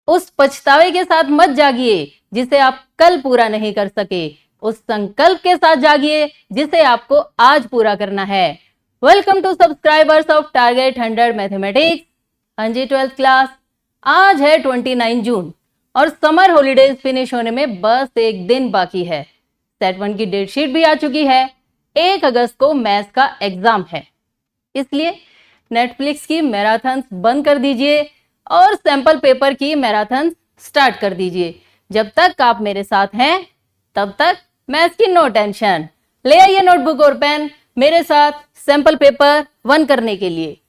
उस पछतावे के साथ मत जागिए जिसे आप कल पूरा नहीं कर सके, उस संकल्प के साथ जागिए जिसे आपको आज पूरा करना है। Welcome to subscribers of target 100 mathematics. हाँ जी 12th क्लास, आज है 29 जून और समर हॉलीडेज फिनिश होने में बस एक दिन बाकी है। सेट 1 की डेट शीट भी आ चुकी है। 1 अगस्त को मैथ्स का एग्जाम है, इसलिए नेटफ्लिक्स की मैराथन बंद कर दीजिए और सैंपल पेपर की मैराथन स्टार्ट कर दीजिए। जब तक आप मेरे साथ हैं तब तक मैथ्स की नो टेंशन। ले आइए नोटबुक और पेन मेरे साथ सैंपल पेपर 1 करने के लिए।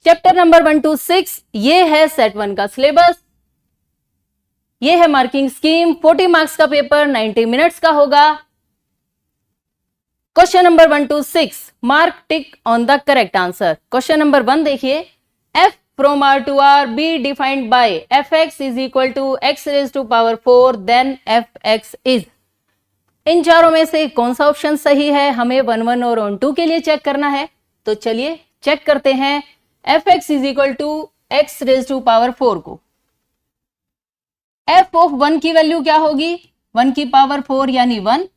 चैप्टर नंबर 1 to 6 ये है सेट 1 का सिलेबस। ये है मार्किंग स्कीम। 40 मार्क्स का पेपर 90 मिनट्स का होगा। Question number 1 to 6 mark tick on the correct answer. Question number 1 देखिए, f from r to r be defined by fx is equal to x raised to power 4 then fx is। इन चारों में से कौन सा ऑप्शन सही है, हमें 1 1 और ऑन 2 के लिए चेक करना है। तो चलिए चेक करते हैं। fx is equal to x raised to power 4 को f of 1 की वैल्यू क्या होगी, 1 की पावर 4 यानी 1,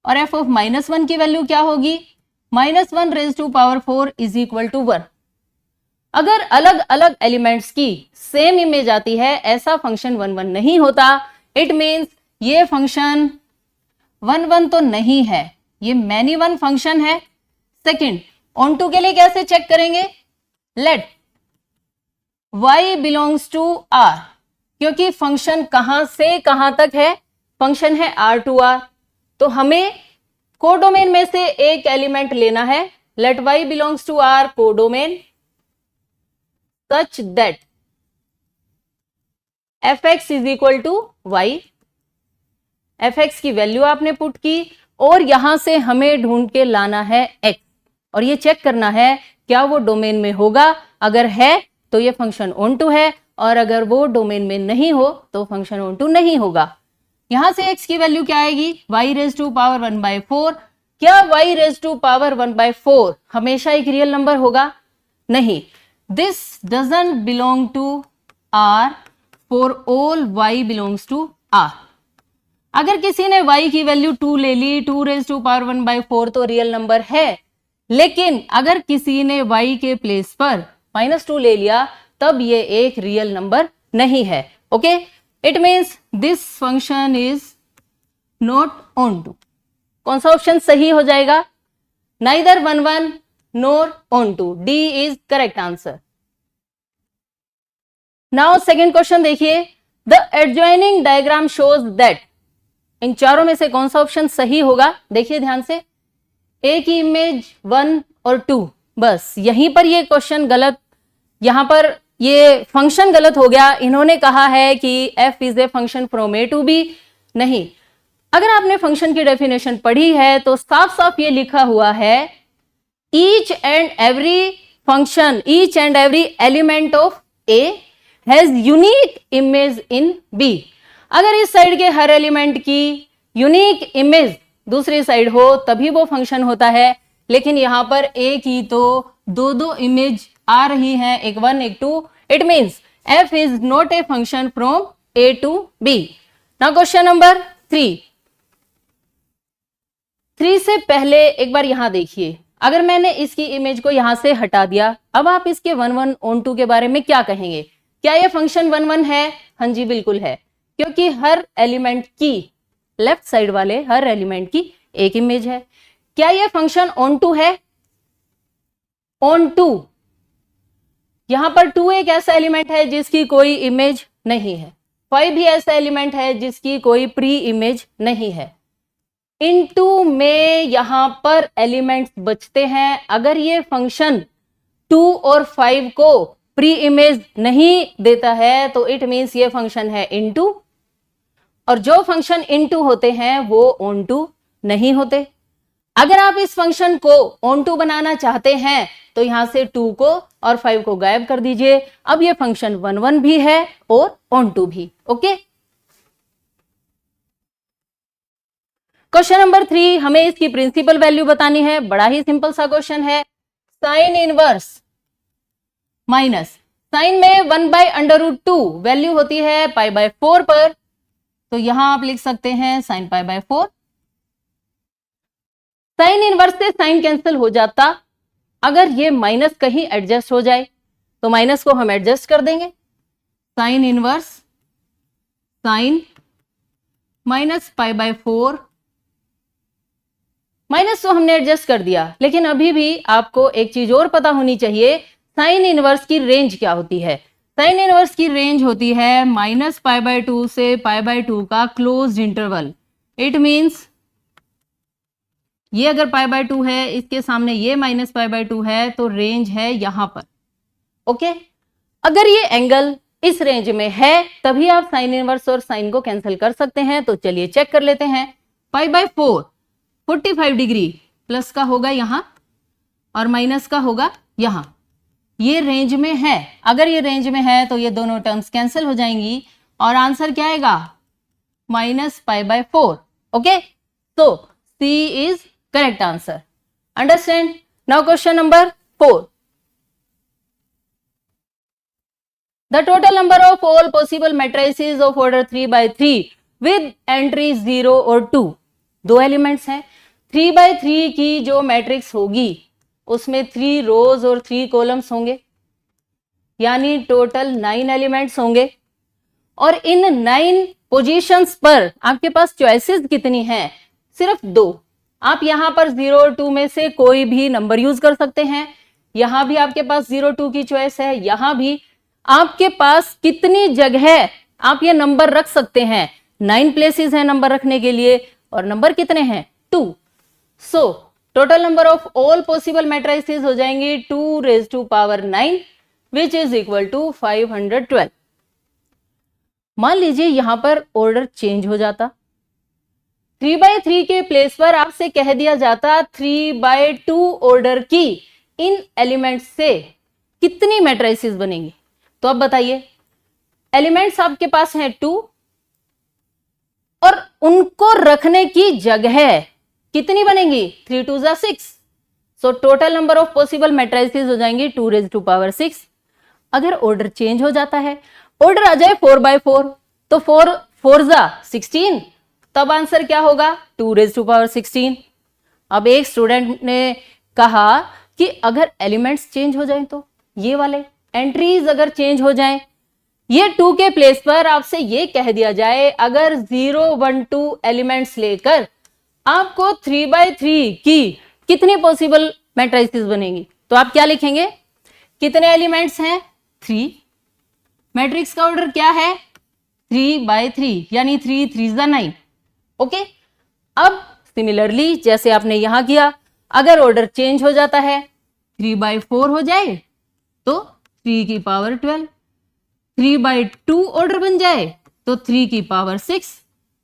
और f ऑफ -1 की वैल्यू क्या होगी, -1 raise to power 4 is equal to 1। अगर अलग अलग एलिमेंट्स की सेम इमेज आती है, ऐसा फंक्शन 1 1 नहीं होता। इट मीन्स ये फंक्शन 1 1 तो नहीं है, ये मैनी वन फंक्शन है। सेकंड, ऑन टू के लिए कैसे चेक करेंगे, let y belongs to r, क्योंकि फंक्शन कहां से कहां तक है, फंक्शन है r टू r, तो हमें कोडोमेन में से एक एलिमेंट लेना है। Let y belongs to r codomain such that fx is equal to y। fx की वैल्यू आपने पुट की और यहां से हमें ढूंढ के लाना है x, और ये चेक करना है क्या वो डोमेन में होगा। अगर है तो ये फंक्शन ऑन टू है, और अगर वो डोमेन में नहीं हो तो फंक्शन ऑन टू नहीं होगा। यहां से x की वैल्यू क्या आएगी, y रेज टू पावर 1/4। क्या y रेज टू पावर 1/4 हमेशा एक रियल नंबर होगा, नहीं। This doesn't belong to r for all y belongs to r। अगर किसी ने y की वैल्यू 2 ले ली, 2 रेज टू पावर 1/4 तो रियल नंबर है, लेकिन अगर किसी ने y के प्लेस पर -2 ले लिया तब ये एक रियल नंबर नहीं है। Okay, it means this function is not onto. कौन सा ऑप्शन सही हो जाएगा, neither 1 1 nor onto. D is correct answer. Now second question देखिए, the adjoining diagram shows that. इन चारों में से कौन सा ऑप्शन सही होगा, देखिए ध्यान से। ए की इमेज 1 और 2, बस यहीं पर ये क्वेश्चन गलत, यहां पर ये फंक्शन गलत हो गया। इन्होंने कहा है कि f is a function from A to B. नहीं, अगर आपने फंक्शन की डेफिनेशन पढ़ी है तो साफ साफ ये लिखा हुआ है, each and every function, each and every element of A has unique image in B. अगर इस साइड के हर एलिमेंट की यूनिक इमेज दूसरी साइड हो तभी वो फंक्शन होता है, लेकिन यहां पर ए की तो दो इमेज आ रही है, एक 1 एक 2। It means f is not a function from a to b। Now question number 3 से पहले एक बार यहां देखिए, अगर मैंने इसकी इमेज को यहां से हटा दिया, अब आप इसके 1 1 ऑन 2 के बारे में क्या कहेंगे, क्या ये फंक्शन 1 1 है? हाँ जी बिल्कुल है, क्योंकि हर एलिमेंट की लेफ्ट साइड वाले हर एलिमेंट की एक इमेज है। क्या ये फंक्शन ऑन टू है? ऑन टू, यहां पर 2 एक ऐसा एलिमेंट है जिसकी कोई इमेज नहीं है, 5 भी ऐसा एलिमेंट है जिसकी कोई प्री इमेज नहीं है। इनटू में यहां पर एलिमेंट्स बचते हैं। अगर ये फंक्शन 2 और 5 को प्री इमेज नहीं देता है तो इट मीन्स ये फंक्शन है इनटू, और जो फंक्शन इनटू होते हैं वो ऑन टू नहीं होते। अगर आप इस फंक्शन को ऑन टू बनाना चाहते हैं तो यहां से 2 को और 5 को गायब कर दीजिए। अब ये फंक्शन 1 1 भी है और ऑन टू भी। ओके, क्वेश्चन नंबर 3, हमें इसकी प्रिंसिपल वैल्यू बतानी है। बड़ा ही सिंपल सा क्वेश्चन है। साइन इनवर्स माइनस साइन में 1/√2 वैल्यू होती है π/4 पर, तो यहां आप लिख सकते हैं sin π/4। साइन इनवर्स से साइन कैंसिल हो जाता, अगर ये माइनस कहीं एडजस्ट हो जाए तो माइनस को हम एडजस्ट कर देंगे। Sine inverse sine minus π/4, minus तो हमने एडजस्ट कर दिया, लेकिन अभी भी आपको एक चीज और पता होनी चाहिए, साइन इनवर्स की रेंज क्या होती है। साइन इनवर्स की रेंज होती है -π/2 से π/2 का क्लोज्ड इंटरवल। इट मींस ये अगर π/2 है, इसके सामने ये -π/2 है, तो रेंज है यहां पर। ओके, अगर ये एंगल इस रेंज में है तभी आप साइन इनवर्स और साइन को कैंसिल कर सकते हैं। तो चलिए चेक कर लेते हैं। π/4 45 डिग्री प्लस का होगा यहां और माइनस का होगा यहां, ये रेंज में है। अगर ये रेंज में है तो ये दोनों टर्म्स कैंसिल हो जाएंगी और आंसर क्या आएगा -π/4। ओके, तो C is correct answer. Understand? Now question number 4। The total number of all possible matrices of order 3/3 with entry 0 और 2, दो एलिमेंट्स हैं। 3/3 की जो मैट्रिक्स होगी उसमें 3 रोज और 3 कॉलम्स होंगे, यानी टोटल 9 एलिमेंट्स होंगे। और इन 9 पोजीशंस पर आपके पास चॉइसेस कितनी हैं? सिर्फ 2। आप यहां पर 0 और 2 में से कोई भी नंबर यूज कर सकते हैं। यहां भी आपके पास 0 2 की चॉइस है, यहां भी। आपके पास कितनी जगह आप ये नंबर रख सकते हैं? 9 प्लेसेस हैं नंबर रखने के लिए, और नंबर कितने हैं? 2। So total number of all possible matrices हो जाएंगे 2⁹ विच इज इक्वल टू 512। मान लीजिए यहां पर ऑर्डर चेंज हो जाता, 3/3 के प्लेस पर आपसे कह दिया जाता 3/2 ऑर्डर की इन एलिमेंट्स से कितनी मैट्रिसेस बनेंगी। तो अब बताइए, एलिमेंट्स आपके पास हैं 2 और उनको रखने की जगह कितनी बनेंगी? 3 2 6। So total number of possible matrices हो जाएंगी 2⁶। अगर ऑर्डर चेंज हो जाता है, ऑर्डर आ जाए 4/4, तो 4 4 16, तब आंसर क्या होगा? 2⁻16। अब एक स्टूडेंट ने कहा कि अगर एलिमेंट्स चेंज हो जाएं, तो ये वाले एंट्रीज अगर चेंज हो जाएं, ये 2 के प्लेस पर आपसे ये कह दिया जाए अगर 0 1 2 एलिमेंट्स लेकर आपको 3/3 की कितनी पॉसिबल मैट्रिसेस बनेंगी, तो आप क्या लिखेंगे? कितने एलिमेंट्स हैं? 3। मैट्रिक्स का ऑर्डर क्या है? 3/3, यानी 3 3 9। ओके, अब सिमिलरली जैसे आपने यहां किया, अगर ऑर्डर चेंज हो जाता है, 3/4 हो जाए तो 3⁻12, 3/2 ऑर्डर बन जाए तो 3⁻6।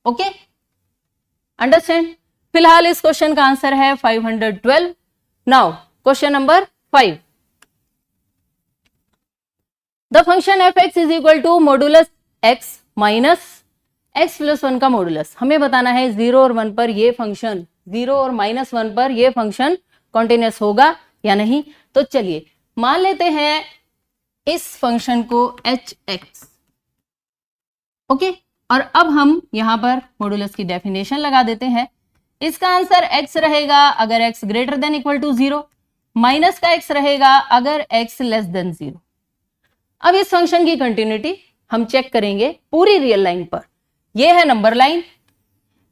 Okay, understand? फिलहाल इस क्वेश्चन का आंसर है 512। Now question number 5। The function f(x) is equal to modulus x minus x + 1 का मॉडुलस। हमें बताना है 0 और 1 पर ये फंक्शन, 0 और -1 पर ये फंक्शन कॉन्टिन्यूअस होगा या नहीं। तो चलिए मान लेते हैं इस फंक्शन को hx। ओके, और अब हम यहां पर मॉडुलस की डेफिनेशन लगा देते हैं। इसका आंसर x रहेगा अगर x > 0, माइनस का x रहेगा अगर x < 0। अब इस फंक्शन की कंटिन्यूटी हम चेक करेंगे पूरी रियल लाइन पर। ये है नंबर लाइन,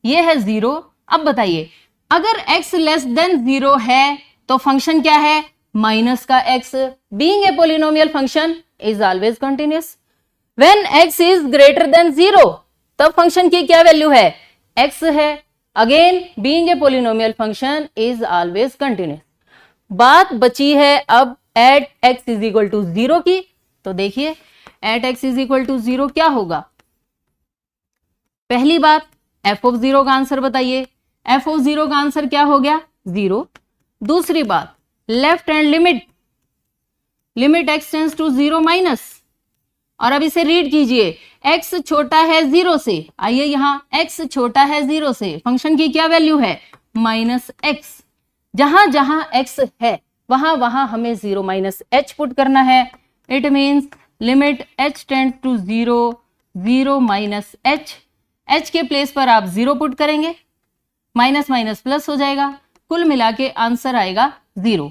ये है 0। अब बताइए, अगर x < 0 है तो फंक्शन क्या है? माइनस का x। Being a polynomial function is always continuous. When x is > 0 तब फंक्शन की क्या वैल्यू है? x है। Again being a polynomial function is always continuous. बात बची है अब एट x = 0 की। तो देखिए एट x = 0 क्या होगा? पहली बात f(0) का आंसर बताइए। f(0) का आंसर क्या हो गया? 0। दूसरी बात left hand limit x tends to 0 minus, और अब इसे रीड कीजिए, x छोटा है 0 से। आइए यहां x छोटा है 0 से, फंक्शन की क्या वैल्यू है? -x। जहां जहां x है वहां वहां हमें 0 - h पुट करना है। It means limit h tends to 0, 0 minus h के प्लेस पर आप 0 पुट करेंगे, माइनस माइनस प्लस हो जाएगा, कुल मिला के आंसर आएगा 0।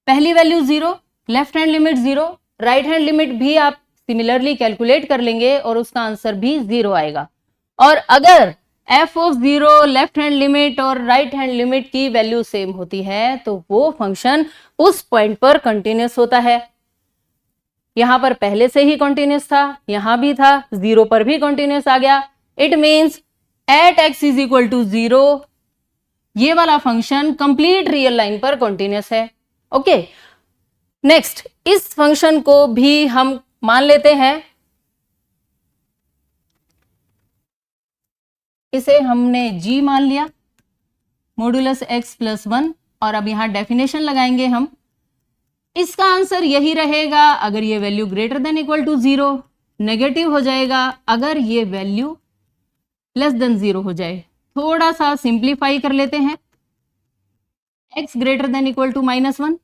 पहली value 0, left hand limit 0, right hand limit भी आप सिमिलरली कैलकुलेट कर लेंगे और उसका आंसर भी 0 आएगा। और अगर f of 0 left hand limit और राइट हैंड लिमिट की वैल्यू सेम होती है तो वो फंक्शन उस पॉइंट पर कंटिन्यूअस होता है। यहां पर पहले से ही कंटिन्यूअस था, यहां भी था, 0 पर भी कंटिन्यूअस आ गया। It means at x is equal to 0 ये वाला फंक्शन कंप्लीट रियल लाइन पर कंटिन्यूअस है। ओके, नेक्स्ट इस फंक्शन को भी हम मान लेते हैं, इसे हमने g मान लिया, मॉड्यूलस x प्लस 1, और अब यहां डेफिनेशन लगाएंगे हम। इसका आंसर यही रहेगा अगर ये value greater than equal to 0, negative हो जाएगा अगर ये वैल्यू लेस देन 0 हो जाए। थोड़ा सा सिंप्लीफाई कर लेते हैं, x greater than equal to -1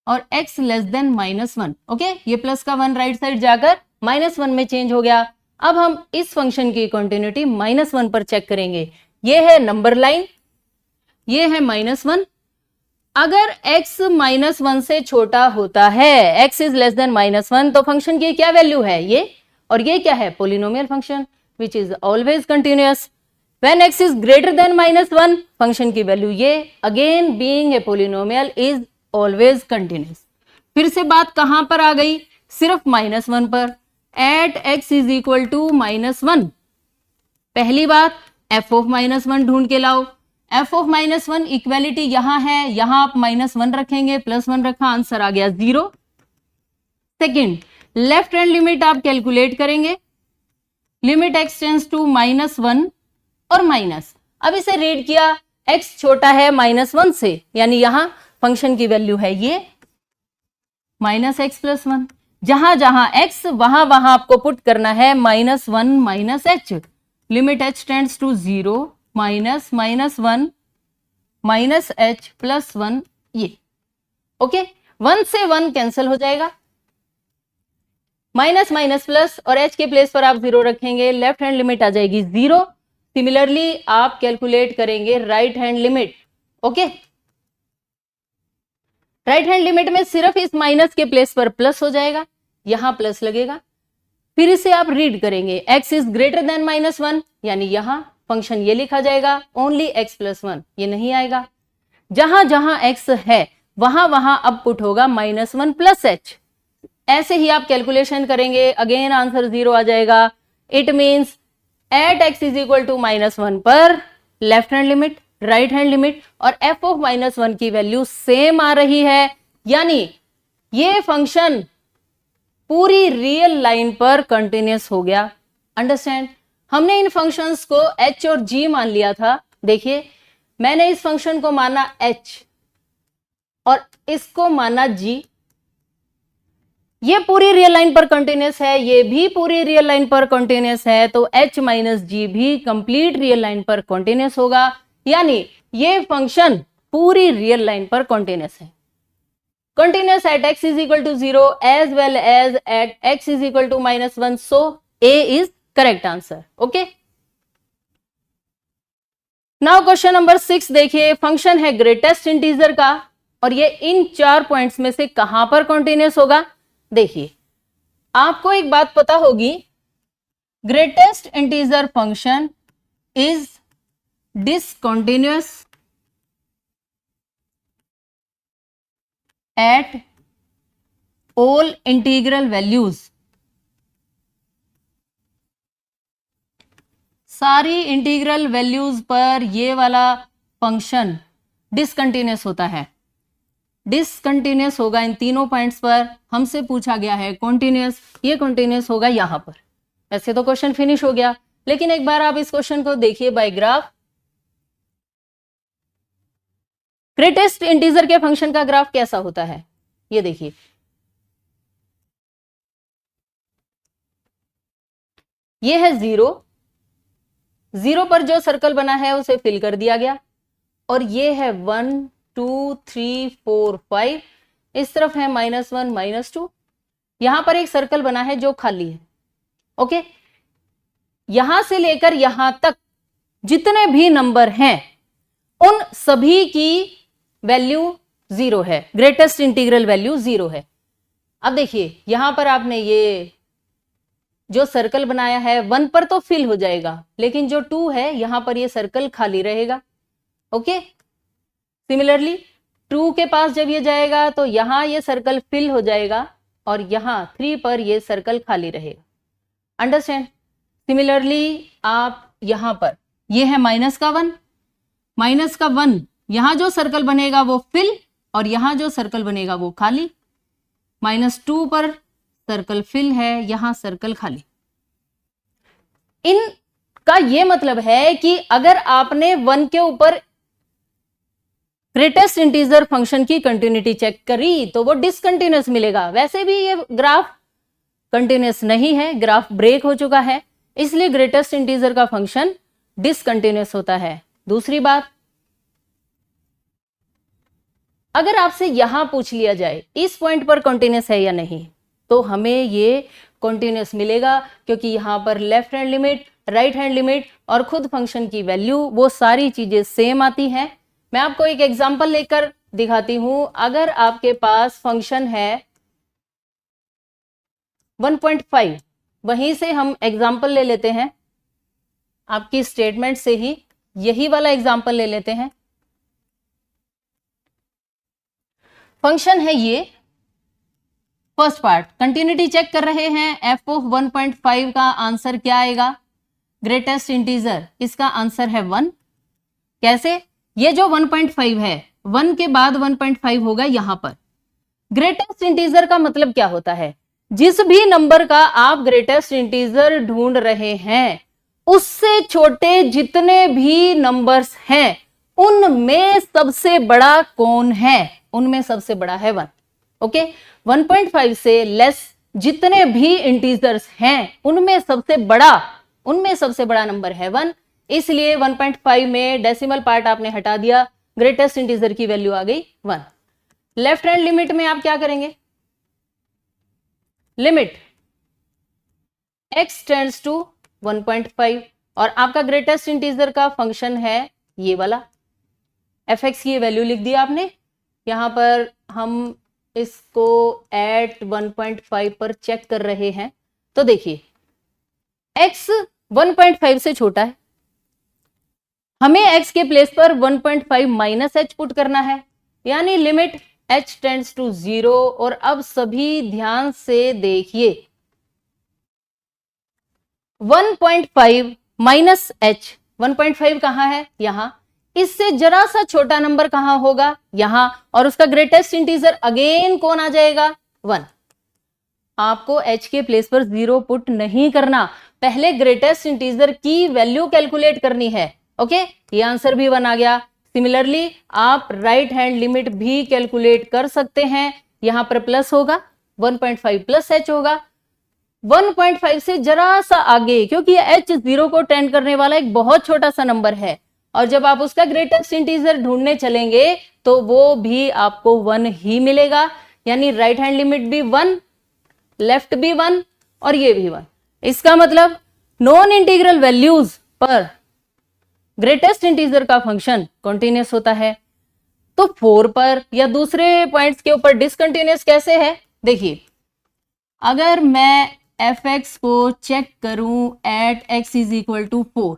और x लेस देन -1। ओके, ये प्लस का 1 राइट साइड जाकर -1 में चेंज हो गया। अब हम इस फंक्शन की कंटिन्यूटी -1 पर चेक करेंगे। ये है नंबर लाइन, ये है -1। अगर x -1 से छोटा होता है, x इज लेस देन -1, तो फंक्शन की क्या वैल्यू है ये, और ये क्या है, polynomial function which is always continuous. When x is greater than -1, function की वैल्यू ये, again being a polynomial, is always continuous. फिर से बात कहां पर आ गई, सिर्फ -1 पर। At x is equal to -1, पहली बात f ऑफ -1 ढूंढ के लाओ। f ऑफ -1 इक्वेलिटी यहां है, यहां आप -1 रखेंगे, +1 रखा, आंसर आ गया 0। सेकेंड, लेफ्ट हैंड लिमिट आप कैलकुलेट करेंगे, लिमिट x टेंड्स टू -1 और माइनस। अब इसे रीड किया, x छोटा है -1 से, यानी यहां फंक्शन की वैल्यू है ये -x + 1। जहां जहां x वहां वहां आपको पुट करना है -1 - h। Limit h tends to 0, -1 -h + 1 ये। ओके, 1 से 1 कैंसिल हो जाएगा, माइनस माइनस प्लस और h के प्लेस पर आप 0 रखेंगे, लेफ्ट हैंड लिमिट आ जाएगी 0। सिमिलरली आप कैलकुलेट करेंगे right hand limit. Okay, right hand limit में सिर्फ इस माइनस के प्लेस पर प्लस हो जाएगा, यहां प्लस लगेगा। फिर इसे आप रीड करेंगे, x इज ग्रेटर देन -1, यानी यहां फंक्शन ये लिखा जाएगा ओनली x + 1, ये नहीं आएगा। जहां जहां x है वहां वहां अब पुट होगा -1 + h। ऐसे ही आप कैलकुलेशन करेंगे, अगेन आंसर 0 आ जाएगा। It means at x is equal to -1 पर left hand limit, right hand limit और f ऑफ -1 की वैल्यू सेम आ रही है, यानी ये फंक्शन पूरी रियल लाइन पर कंटिन्यूअस हो गया। अंडरस्टैंड, हमने इन फंक्शंस को h और g मान लिया था। देखिए, मैंने इस फंक्शन को माना h और इसको माना g। ये पूरी रियल लाइन पर कंटिन्यूअस है, ये भी पूरी रियल लाइन पर कंटिन्यूअस है, तो h माइनस जी भी कंप्लीट रियल लाइन पर कंटिन्यूअस होगा, यानी ये फंक्शन पूरी रियल लाइन पर कंटिन्यूअस है। Continuous at x is equal to 0 as well as at x is equal to -1, so A is correct answer. Okay, now question number 6 देखिए, function है greatest integer का और ये इन 4 पॉइंट्स में से कहां पर कंटिन्यूअस होगा। देखिए, आपको एक बात पता होगी, greatest integer function is discontinuous at all integral values. सारी इंटीग्रल वैल्यूज पर ये वाला फंक्शन डिसकंटिन्यूअस होता है। डिसकंटिन्यूअस होगा इन तीनों पॉइंट्स पर। हमसे पूछा गया है कॉन्टिन्यूअस, ये कॉन्टिन्यूअस होगा यहां पर। वैसे तो क्वेश्चन फिनिश हो गया, लेकिन एक बार आप इस क्वेश्चन को देखिए बाय ग्राफ। ग्रेटेस्ट इंटीजर के फंक्शन का ग्राफ कैसा होता है, ये देखिए। ये है 0, 0 पर जो सर्कल बना है उसे फिल कर दिया गया, और ये है 1 2 3 4 5, इस तरफ है -1 -2, यहां पर एक सर्कल बना है जो खाली है। ओके, यहां से लेकर यहां तक जितने भी नंबर हैं उन सभी की वैल्यू 0 है, ग्रेटेस्ट इंटीग्रल वैल्यू 0 है। अब देखिए यहां पर आपने ये जो सर्कल बनाया है 1 पर तो फिल हो जाएगा, लेकिन जो 2 है यहां पर ये सर्कल खाली रहेगा। ओके, सिमिलरली 2 के पास जब ये जाएगा तो यहां ये सर्कल फिल हो जाएगा और यहां 3 पर ये सर्कल खाली रहेगा। अंडरस्टैंड? सिमिलरली आप यहां पर ये है -1, -1 यहां जो सर्कल बनेगा वो फिल और यहां जो सर्कल बनेगा वो खाली। -2 पर सर्कल फिल है, यहां सर्कल खाली। इनका ये मतलब है कि अगर आपने 1 के ऊपर ग्रेटेस्ट इंटीजर फंक्शन की कंटिन्यूटी चेक करी तो वो डिसकंटिन्यूअस मिलेगा। वैसे भी ये ग्राफ कंटिन्यूअस नहीं है, ग्राफ ब्रेक हो चुका है, इसलिए ग्रेटेस्ट इंटीजर का फंक्शन डिसकंटिन्यूअस होता है। दूसरी बात, अगर आपसे यहां पूछ लिया जाए इस पॉइंट पर कंटिन्यूअस है या नहीं, तो हमें ये कंटिन्यूअस मिलेगा, क्योंकि यहां पर left hand limit, right hand limit और खुद फंक्शन की वैल्यू वो सारी चीजें सेम आती हैं। मैं आपको एक एग्जांपल लेकर दिखाती हूं। अगर आपके पास फंक्शन है 1.5, वहीं से हम एग्जांपल ले लेते हैं, आपकी स्टेटमेंट से ही यही वाला एग्जांपल ले लेते हैं। फंक्शन है ये, फर्स्ट पार्ट कंटिन्यूटी चेक कर रहे हैं, f ऑफ 1.5 का आंसर क्या आएगा? ग्रेटेस्ट इंटीजर, इसका आंसर है 1। कैसे? ये जो 1.5 है, 1 के बाद 1.5 होगा यहां पर। ग्रेटेस्ट इंटीजर का मतलब क्या होता है? जिस भी नंबर का आप ग्रेटेस्ट इंटीजर ढूंढ रहे हैं, उससे छोटे जितने भी नंबर्स हैं उनमें सबसे बड़ा कौन है? उनमें सबसे बड़ा है 1। ओके, 1.5 से लेस जितने भी इंटीजर्स हैं उनमें सबसे बड़ा नंबर है 1। इसलिए 1.5 में डेसिमल पार्ट आपने हटा दिया, ग्रेटेस्ट इंटीजर की वैल्यू आ गई 1। लेफ्ट हैंड लिमिट में आप क्या करेंगे? लिमिट x टेंड्स टू 1.5 और आपका ग्रेटेस्ट इंटीजर का फंक्शन है ये वाला, fx की वैल्यू लिख दी आपने। यहां पर हम इसको एट 1.5 पर चेक कर रहे हैं, तो देखिए x 1.5 से छोटा है, हमें x के प्लेस पर 1.5 माइनस h पुट करना है, यानी लिमिट h टेंड्स टू 0। और अब सभी ध्यान से देखिए, 1.5 माइनस h, 1.5 कहां है? यहां। इससे जरा सा छोटा नंबर कहां होगा? यहां। और उसका ग्रेटेस्ट इंटीजर अगेन कौन आ जाएगा? 1। आपको h के प्लेस पर 0 पुट नहीं करना, पहले ग्रेटेस्ट इंटीजर की वैल्यू कैलकुलेट करनी है। ओके, ये आंसर भी 1 आ गया। सिमिलरली आप राइट हैंड लिमिट भी कैलकुलेट कर सकते हैं। यहां पर प्लस होगा, 1.5 प्लस h होगा, 1.5 से जरा सा आगे, क्योंकि h 0 को टेंड करने वाला एक बहुत छोटा सा नंबर है, और जब आप उसका ग्रेटेस्ट इंटीजर ढूंढने चलेंगे तो वो भी आपको 1 ही मिलेगा, यानी राइट हैंड लिमिट भी 1, लेफ्ट भी 1 और ये भी 1। इसका मतलब नॉन इंटीग्रल वैल्यूज पर ग्रेटेस्ट इंटीजर का फंक्शन कॉन्टिन्यूअस होता है। तो 4 पर या दूसरे पॉइंट्स के ऊपर डिसकंटिन्यूअस कैसे है? देखिए, अगर मैं fx को चेक करूं at x is equal to 4,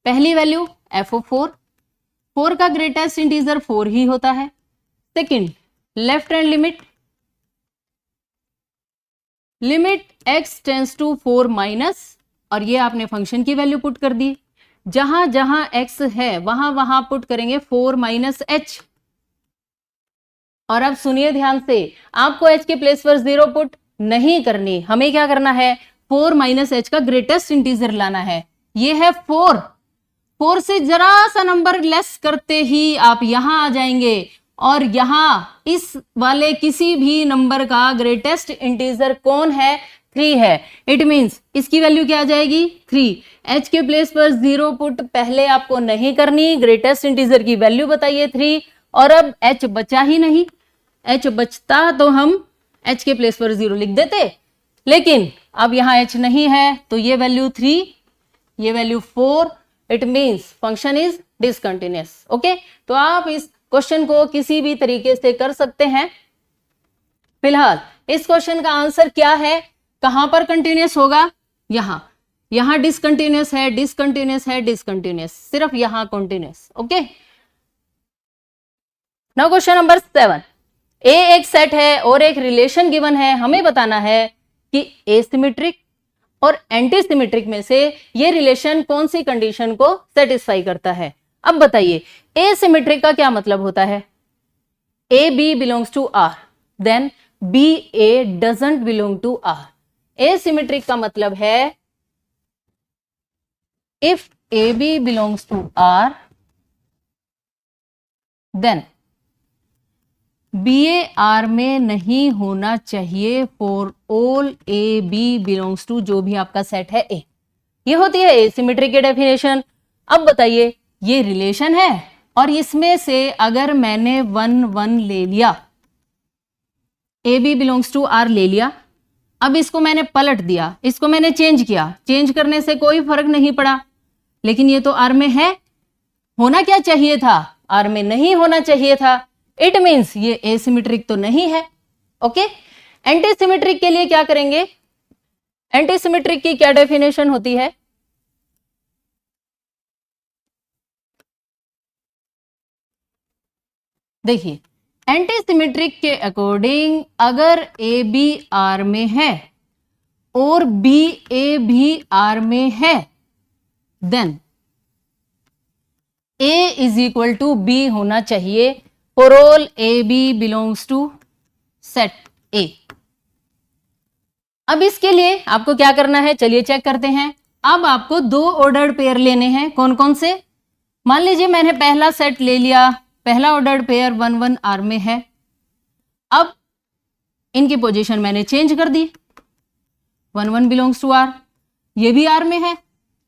पहली वैल्यू f ऑफ 4 का ग्रेटेस्ट इंटीजर 4 ही होता है। Second, left hand limit x tends to 4 minus, और ये आपने फंक्शन की वैल्यू पुट कर दी। जहां जहां x है वहां वहां पुट करेंगे 4 माइनस h। और अब सुनिए ध्यान से, आपको h के प्लेस पर 0 पुट नहीं करनी, हमें क्या करना है? 4 माइनस h का ग्रेटेस्ट इंटीजर लाना है। ये है 4 से जरा सा नंबर लेस करते ही आप यहां आ जाएंगे, और यहां इस वाले किसी भी नंबर का ग्रेटेस्ट इंटीजर कौन है? 3 है। इट मींस इसकी वैल्यू क्या आ जाएगी? 3। h के प्लेस पर 0 पुट पहले आपको नहीं करनी, ग्रेटेस्ट इंटीजर की वैल्यू बताइए 3, और अब h बचा ही नहीं, H बचता तो हम H के प्लेस पर 0 लिख देते, लेकिन अब यहां H नहीं है तो ये वैल्यू 3, ये value 4, it means function is discontinuous. Okay, तो आप इस क्वेश्चन को किसी भी तरीके से कर सकते हैं। फिलहाल इस क्वेश्चन का आंसर क्या है, कहां पर कंटिन्यूअस होगा, यहां, यहां डिसकंटिन्यूअस है, डिसकंटिन्यूअस है, डिसकंटिन्यूअस, सिर्फ यहां continuous. Okay, now question number 7, ए एक सेट है और एक रिलेशन गिवन है, हमें बताना है कि एसिमेट्रिक और एंटीसिमेट्रिक में से ये रिलेशन कौन सी कंडीशन को सेटिस्फाई करता है। अब बताइए, एसिमेट्रिक का क्या मतलब होता है, A B belongs to R, then B A doesn't belong to R. Asymmetric का मतलब है if A B belongs to R then B A R में नहीं होना चाहिए for all A B belongs to, जो भी आपका सेट है ए। ये होती है एसिमेट्रिक की डेफिनेशन। अब बताइए, ये रिलेशन है और इसमें से अगर मैंने 1 1 ले लिया, A B belongs to R ले लिया, अब इसको मैंने पलट दिया, इसको मैंने चेंज किया, चेंज करने से कोई फर्क नहीं पड़ा, लेकिन ये तो आर में है, होना क्या चाहिए था, आर में नहीं होना चाहिए था, इट मीन्स ये एसिमेट्रिक तो नहीं है। ओके, एंटीसिमेट्रिक के लिए क्या करेंगे, एंटीसिमेट्रिक की क्या डेफिनेशन होती है, देखिए, एंटीसिमेट्रिक के अकॉर्डिंग अगर ए बी आर में है और बी ए भी आर में है, then A is equal to B होना चाहिए for all A B belongs to set A. अब इसके लिए आपको क्या करना है, चलिए चेक करते हैं। अब आपको 2 ऑर्डर्ड पेयर लेने हैं, कौन कौन से, मान लीजिए मैंने पहला सेट ले लिया, पहला ऑर्डर्ड पेयर 1 1 आर में है, अब इनकी पोजीशन मैंने चेंज कर दी, 1 1 बिलोंग्स टू आर, ये भी आर में है,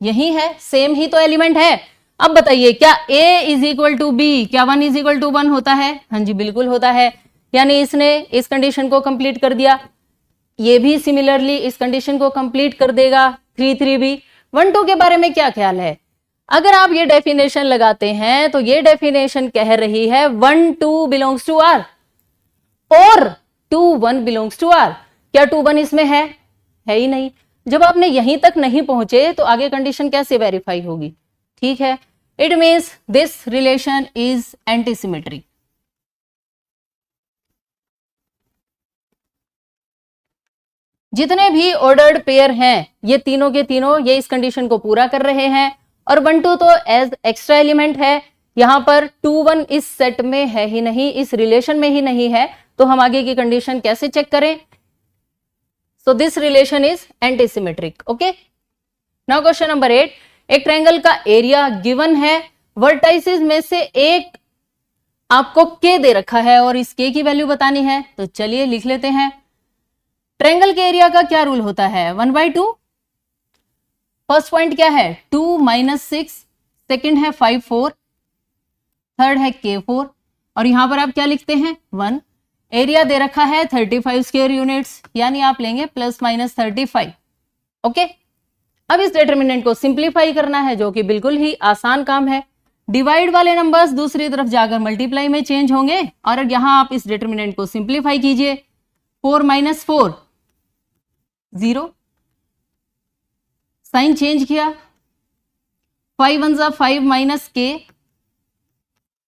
यही है, सेम ही तो एलिमेंट है। अब बताइए, क्या A is equal to B, क्या 1 इज इक्वल टू 1 होता है, हाँ जी बिल्कुल होता है, यानी इसने इस कंडीशन को कंप्लीट कर दिया, ये भी सिमिलरली इस कंडीशन को कंप्लीट कर देगा, 3 3 भी। 1 2 के बारे में क्या ख्याल है, अगर आप ये डेफिनेशन लगाते हैं तो ये डेफिनेशन कह रही है 1 2 बिलोंग्स टू आर और 2 1 बिलोंग्स टू आर। क्या 2 1 इसमें है ही नहीं, जब आपने यहीं तक नहीं पहुंचे तो आगे कंडीशन कैसे वेरीफाई होगी, ठीक है, it means this relation is antisymmetric. जितने भी ऑर्डर्ड पेयर हैं ये तीनों के तीनों ये इस कंडीशन को पूरा कर रहे हैं, और 1 2 तो एज एक्स्ट्रा एलिमेंट है, यहां पर 2 1 इस सेट में है ही नहीं, इस रिलेशन में ही नहीं है, तो हम आगे की कंडीशन कैसे चेक करें, so this relation is antisymmetric. Okay, now question number 8, एक ट्रायंगल का एरिया गिवन है, वर्टाइसिस में से एक आपको के दे रखा है और इस के की वैल्यू बतानी है, तो चलिए लिख लेते हैं। ट्रायंगल के एरिया का क्या रूल होता है, 1/2। फर्स्ट पॉइंट क्या है 2 - 6, सेकंड है 5 4, थर्ड है K4, और यहां पर आप क्या लिखते हैं 1। एरिया दे रखा है 35 स्क्वायर यूनिट्स, यानी आप लेंगे ±35। ओके, अब इस डिटरमिनेंट को सिंप्लीफाई करना है, जो कि बिल्कुल ही आसान काम है। डिवाइड वाले नंबर्स दूसरी तरफ जाकर मल्टीप्लाई में चेंज होंगे, और यहां आप इस डिटरमिनेंट को सिंप्लीफाई कीजिए, 4 - 4 0, साइन चेंज किया, 5 1 = 5 - K,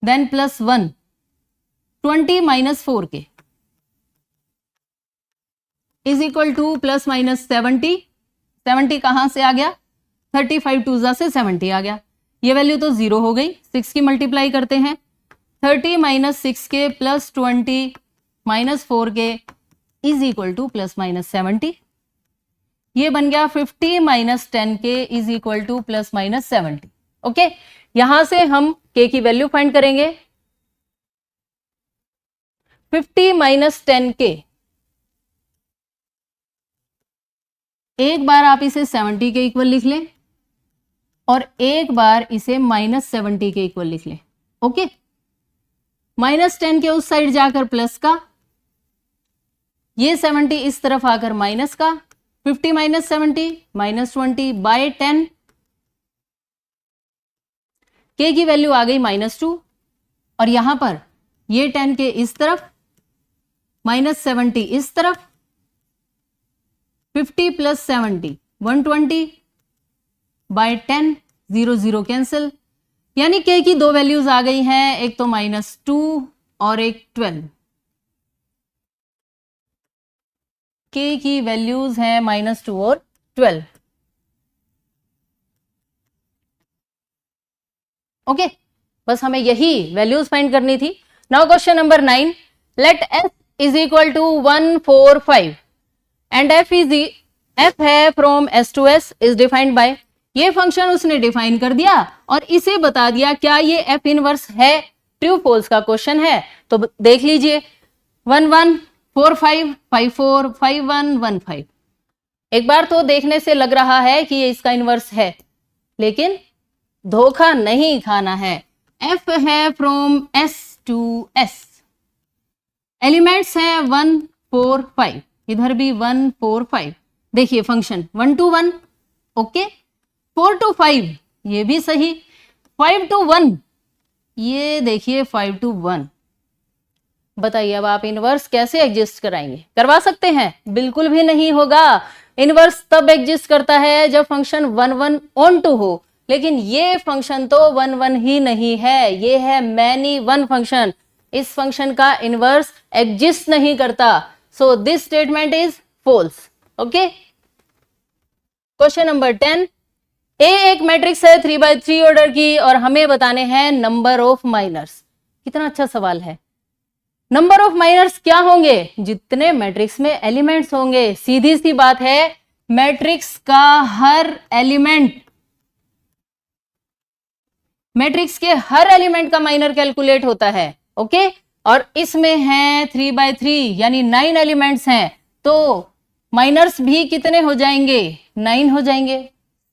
then +1, 20 - 4K is equal to ±70। 70 कहां से आ गया, 35 2 से 70 आ गया, ये वैल्यू तो 0 हो गई, 6 की मल्टीप्लाई करते हैं, 30 - 6K + 20 - 4K is equal to ±70, ये बन गया 50 - 10K is equal to ±70। Okay, यहां से हम K की वैल्यू फाइंड करेंगे, 50 - 10K, एक बार आप इसे 70 के इक्वल लिख लें और एक बार इसे -70 के इक्वल लिख लें। ओके, -10 के उस साइड जाकर प्लस का, ये 70 इस तरफ आकर माइनस का, 50 माइनस 70 माइनस 20 बाय 10, के की वैल्यू आ गई -2, और यहां पर ये 10 के इस तरफ, -70 इस तरफ, 50 प्लस 70 120 बाय 10, 0 0 कैंसिल, यानी के की दो वैल्यूज आ गई हैं, एक तो -2 और एक 12। के की वैल्यूज हैं -2 और 12। ओके, बस हमें यही वैल्यूज फाइंड करनी थी। Now question number 9, let s is equal to 1 4 5 and f है from s to s is defined by, ये फंक्शन उसने डिफाइन कर दिया और इसे बता दिया क्या ये f इनवर्स है, ट्रू फॉल्स का क्वेश्चन है। तो देख लीजिए 1 1 4 5 5 4 5 1 1 5, एक बार तो देखने से लग रहा है कि ये इसका इनवर्स है, लेकिन धोखा नहीं खाना है। f है from s to s, elements हैं 1 4 5, इधर भी 1 4 5, देखिए फंक्शन 1 to 1, ओके, 4 to 5 ये भी सही, 5 to 1 ये देखिए 5 to 1। बताइए अब आप इनवर्स कैसे एडजस्ट कराएंगे? करवा सकते हैं? बिल्कुल भी नहीं होगा। इनवर्स तब एग्जिस्ट करता है जब फंक्शन 1 1 ऑन टू हो, लेकिन ये फंक्शन तो 1 1 ही नहीं है, ये है मैनी वन फंक्शन। इस फंक्शन का इनवर्स एग्जिस्ट नहीं करता, so this statement is false. Okay, question number 10, A एक मैट्रिक्स है 3x3 ऑर्डर की और हमें बताने हैं नंबर ऑफ माइनर्स। कितना अच्छा सवाल है। नंबर ऑफ माइनर्स क्या होंगे? जितने मैट्रिक्स में एलिमेंट्स होंगे। सीधी सी बात है, मैट्रिक्स का हर एलिमेंट, मैट्रिक्स के हर एलिमेंट का माइनर कैलकुलेट होता है। ओके, और इसमें है 3x3 यानी 9 एलिमेंट्स हैं, तो माइनर्स भी कितने हो जाएंगे? 9 हो जाएंगे।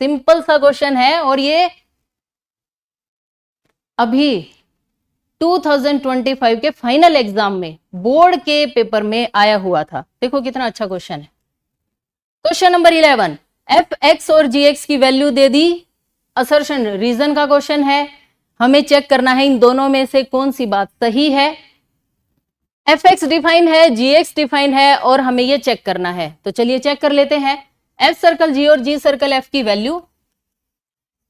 सिंपल सा क्वेश्चन है और ये अभी 2025 के फाइनल एग्जाम में बोर्ड के पेपर में आया हुआ था। देखो कितना अच्छा क्वेश्चन है। क्वेश्चन नंबर 11, एफ एक्स और जी एक्स की वैल्यू दे दी, असर्शन रीजन का क्वेश्चन है, हमें चेक करना है इन दोनों में से कौन सी बात सही है। एफ एक्स डिफाइन है, जी एक्स डिफाइन है और हमें ये चेक करना है, तो चलिए चेक कर लेते हैं। एफ सर्कल जी और जी सर्कल एफ की वैल्यू।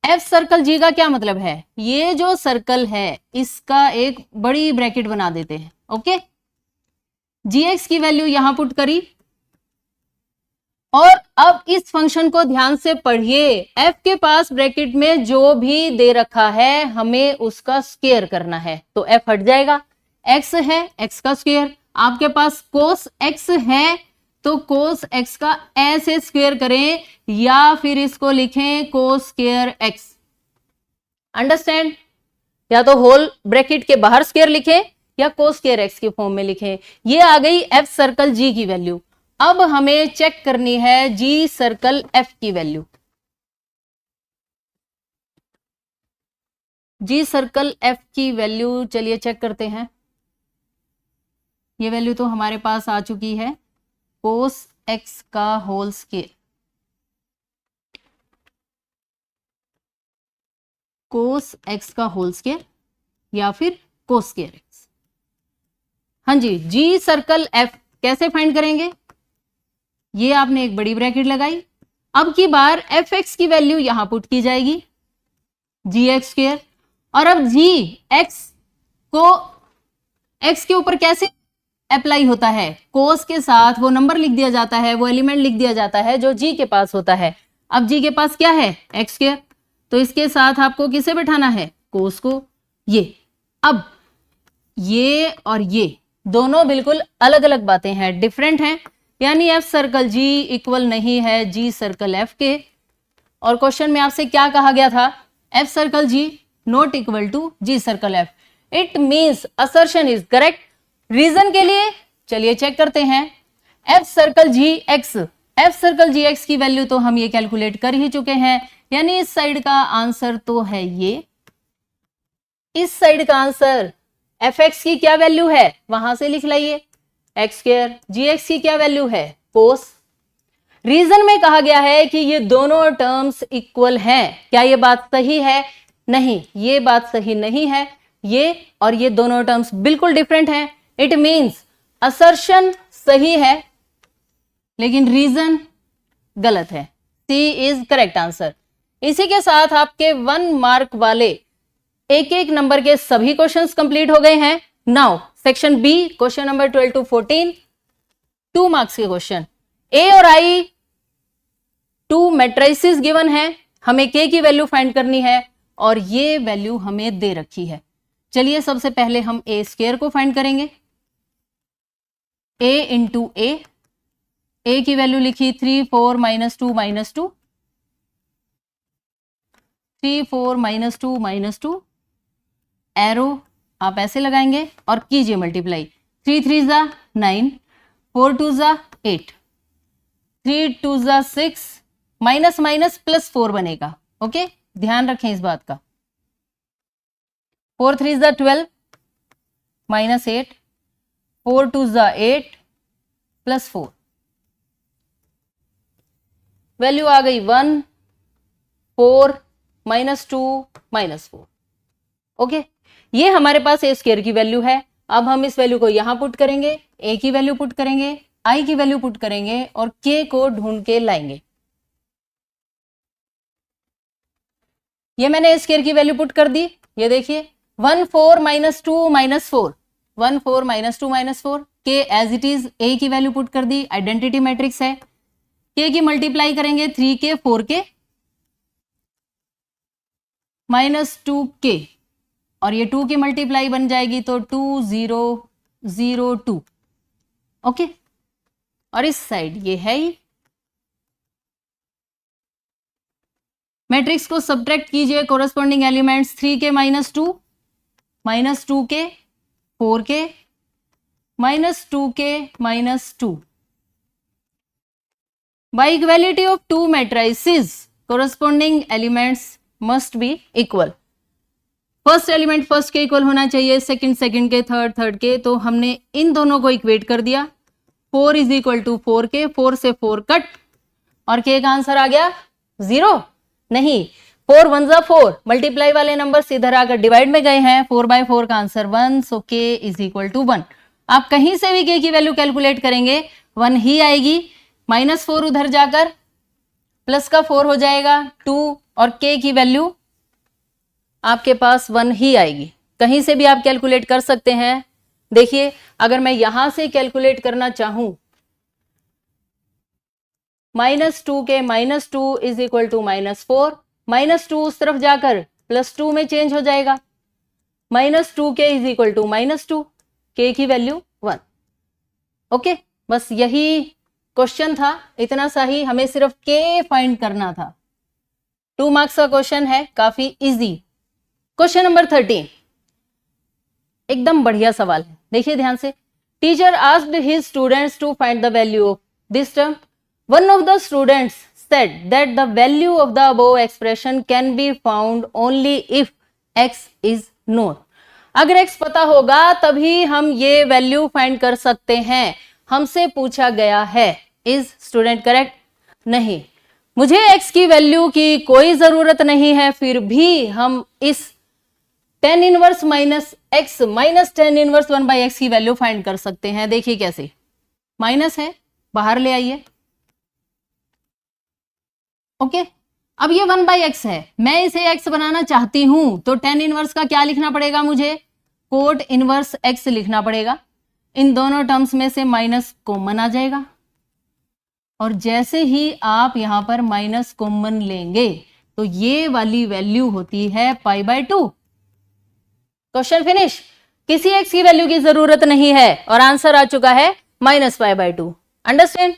एफ सर्कल जी का क्या मतलब है? ये जो सर्कल है इसका एक बड़ी ब्रैकेट बना देते हैं। ओके, जी एक्स की वैल्यू यहां पुट करी और अब इस फंक्शन को ध्यान से पढ़िए। एफ के पास ब्रैकेट में जो भी दे रखा है हमें उसका स्क्वायर करना है, तो एफ हट जाएगा। एक्स है, एक्स का स्क्वायर, आपके पास कोस एक्स है तो कोस एक्स का ऐसे स्क्वायर करें या फिर इसको लिखें कोस स्क्वायर एक्स। अंडरस्टैंड? या तो होल ब्रैकेट के बाहर स्क्वायर लिखें या कोस स्क्वायर एक्स के फॉर्म में लिखें। ये आ गई एफ सर्कल जी की वैल्यू। अब हमें चेक करनी है जी सर्कल एफ की वैल्यू। जी सर्कल एफ की वैल्यू चलिए चेक करते हैं। ये वैल्यू तो हमारे पास आ चुकी है, कोस एक्स का होल स्क्वायर, कोस एक्स का होल स्क्वायर या फिर कोस स्क्वायर एक्स। हाँ जी, जी सर्कल एफ कैसे फाइंड करेंगे? ये आपने एक बड़ी ब्रैकेट लगाई, अब की बार एफ एक्स की वैल्यू यहां पुट की जाएगी, जी एक्स स्क्वायर, और अब जी एक्स को एक्स के ऊपर कैसे अप्लाई होता है? कोस के साथ वो नंबर लिख दिया जाता है, वो एलिमेंट लिख दिया जाता है जो जी के पास होता है। अब जी के पास क्या है? एक्स स्क्वायर, तो इसके साथ आपको किसे बैठाना है? कोस को। ये अब ये और ये दोनों बिल्कुल अलग अलग बातें हैं, डिफरेंट हैं, यानी एफ सर्कल जी इक्वल नहीं है जी सर्कल एफ के। और क्वेश्चन में आपसे क्या कहा गया था? F circle g not equal to g circle f. It means assertion is correct. Reason के लिए चलिए चेक करते हैं। F circle g x, f circle g x की वैल्यू तो हम ये कैलकुलेट कर ही चुके हैं, यानी इस साइड का आंसर तो है ये। इस साइड का आंसर एफ एक्स की क्या वैल्यू है वहां से लिख लाइए। X square. जी एक्स की क्या वैल्यू है? कोस। रीजन में कहा गया है कि ये दोनों टर्म्स इक्वल हैं। क्या ये बात सही है? नहीं, ये बात सही नहीं है। ये और ये दोनों टर्म्स बिल्कुल डिफरेंट हैं। इट मींस असर्शन सही है लेकिन रीजन गलत है। सी इज करेक्ट आंसर। इसी के साथ आपके 1 मार्क वाले एक एक नंबर के सभी क्वेश्चंस कंप्लीट हो गए हैं। Now section B, question number 12 to 14, 2 marks के क्वेश्चन। ए और आई 2 मैट्रिसेस गिवन है, हमें के की वैल्यू फाइंड करनी है और ये वैल्यू हमें दे रखी है। चलिए सबसे पहले हम ए स्क्वायर को फाइंड करेंगे। ए इंटू ए की वैल्यू लिखी 3 4 -2 -2, 3 4 -2 -2, एरो आप ऐसे लगाएंगे और कीजिए मल्टीप्लाई। 3 3 जा 9, 4 2 जा 8, 3 2 जा 6, माइनस माइनस प्लस 4 बनेगा। ओके, ध्यान रखें इस बात का। 4 3 जा 12 -8, 4 2 जा 8 प्लस 4, वैल्यू आ गई 1 4 -2 -4। ओके, ये हमारे पास ए स्क्वायर की वैल्यू है। अब हम इस वैल्यू को यहां पुट करेंगे, ए की वैल्यू पुट करेंगे, आई की वैल्यू पुट करेंगे और के को ढूंढ के लाएंगे। ये मैंने ए स्क्वायर की वैल्यू पुट कर दी। ये देखिए 1 4 -2 -4, 1 4 -2 -4, के एज इट इज ए की वैल्यू पुट कर दी। आइडेंटिटी मैट्रिक्स है। के की मल्टीप्लाई करेंगे 3 के 4 के -2 के और ये 2 की मल्टीप्लाई बन जाएगी तो 2 0 0 2। ओके, और इस साइड ये है ही। मैट्रिक्स को सब्ट्रैक्ट कीजिए, कोरस्पॉन्डिंग एलिमेंट्स 3 के -2 -2 के 4 के -2 के -2। By equality of 2 matrices, corresponding elements must be equal. First element first के इक्वल होना चाहिए, सेकंड सेकंड के, थर्ड थर्ड के। तो हमने इन दोनों को इक्वेट कर दिया। 4 इज इक्वल टू 4 के, 4 से 4 कट और के का आंसर आ गया 0। नहीं, 4 1 जा 4, मल्टीप्लाई वाले नंबर इधर आकर डिवाइड में गए हैं। 4/4 का आंसर 1, सो के इज इक्वल टू 1। आप कहीं से भी के की वैल्यू कैलकुलेट करेंगे 1 ही आएगी। -4 उधर जाकर प्लस का 4 हो जाएगा 2 और के की वैल्यू आपके पास 1 ही आएगी। कहीं से भी आप कैलकुलेट कर सकते हैं। देखिए अगर मैं यहां से कैलकुलेट करना चाहूं, -2 के -2 इज इक्वल टू -4, -2 उस तरफ जाकर +2 में चेंज हो जाएगा। -2 के इज इक्वल टू -2, के की वैल्यू 1। ओके, बस यही क्वेश्चन था, इतना सा ही। हमें सिर्फ के फाइंड करना था। 2 मार्क्स का क्वेश्चन है, काफी इजी। क्वेश्चन नंबर 13 एकदम बढ़िया सवाल है, देखिए ध्यान से। Teacher asked his students to find the value of this term. One of the students said that the value of the above expression can be found only if x is known. अगर x पता होगा तभी हम ये value find कर सकते हैं। हमसे पूछा गया है इज स्टूडेंट करेक्ट? नहीं, मुझे x की वैल्यू की कोई जरूरत नहीं है, फिर भी हम इस tan inverse minus x minus tan inverse 1/x की वैल्यू फाइंड कर सकते हैं। देखिए कैसे, माइनस है, बाहर ले आइए। ओके, अब ये 1/x है, मैं इसे x बनाना चाहती हूं तो tan इनवर्स का क्या लिखना पड़ेगा? मुझे कोट इनवर्स x लिखना पड़ेगा। इन दोनों टर्म्स में से माइनस कॉमन आ जाएगा और जैसे ही आप यहां पर माइनस कॉमन लेंगे तो ये वाली वैल्यू होती है π/2। Question finish. किसी x की वैल्यू की जरूरत नहीं है और आंसर आ चुका है -π/2। Understand?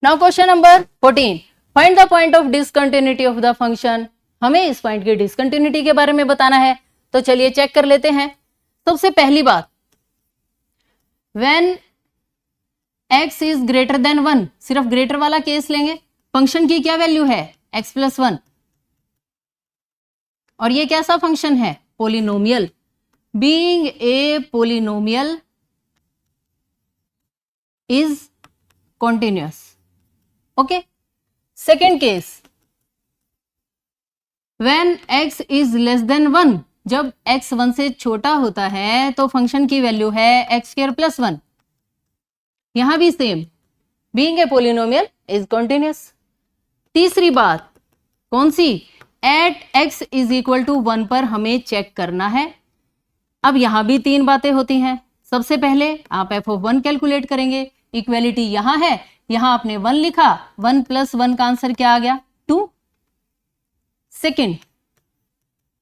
Now question number 14, find the point of discontinuity of the function. हमें इस पॉइंट की डिसकंटिन्यूटी के बारे में बताना है, तो चलिए चेक कर लेते हैं। सबसे पहली बात, when x is greater than 1, सिर्फ ग्रेटर वाला केस लेंगे। फंक्शन की क्या वैल्यू है? x + 1। और ये कैसा फंक्शन है? Polynomial. Being a polynomial is continuous. Okay, second case, when x is less than 1, जब x 1 से छोटा होता है तो फंक्शन की वैल्यू है x² + 1। यहां भी same, being a polynomial is continuous. तीसरी बात कौन सी, at x is equal to 1 पर हमें चेक करना है। अब यहां भी तीन बातें होती हैं। सबसे पहले आप f(1) कैलकुलेट करेंगे, इक्वेलिटी यहां है, यहां आपने 1 लिखा, 1 + 1 का आंसर क्या आ गया, 2। सेकेंड,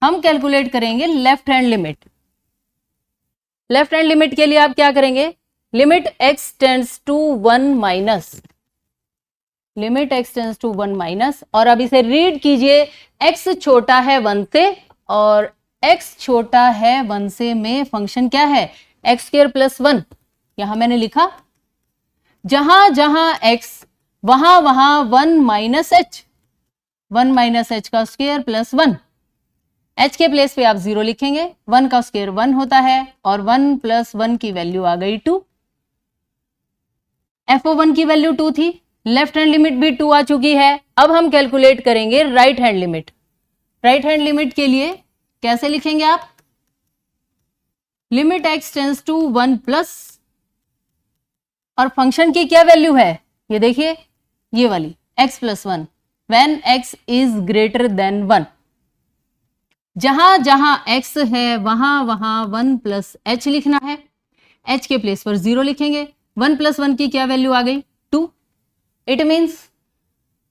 हम कैलकुलेट करेंगे left hand limit. Left hand limit के लिए आप क्या करेंगे, limit x tends to 1 minus, limit x tends to 1 minus, और अब इसे रीड कीजिए, x छोटा है 1 से और x छोटा है 1 से में फंक्शन क्या है, x² + 1। यहां मैंने लिखा, जहां जहां x वहां वहां 1 माइनस h, 1 माइनस h का स्क्वायर + 1। h के प्लेस पे आप 0 लिखेंगे, 1 का स्क्वायर 1 होता है और 1 + 1 की वैल्यू आ गई 2। f(1) की वैल्यू 2 थी, लेफ्ट हैंड लिमिट भी 2 आ चुकी है। अब हम कैलकुलेट करेंगे right hand limit. Right hand limit के लिए कैसे लिखेंगे आप, limit x tends to 1 plus, और फंक्शन की क्या वैल्यू है, ये देखिए ये वाली x + 1, when x is greater than 1। जहां जहां x है वहां वहां 1 + h लिखना है, h के प्लेस पर 0 लिखेंगे, 1 + 1 की क्या वैल्यू आ गई, 2। इट मीन्स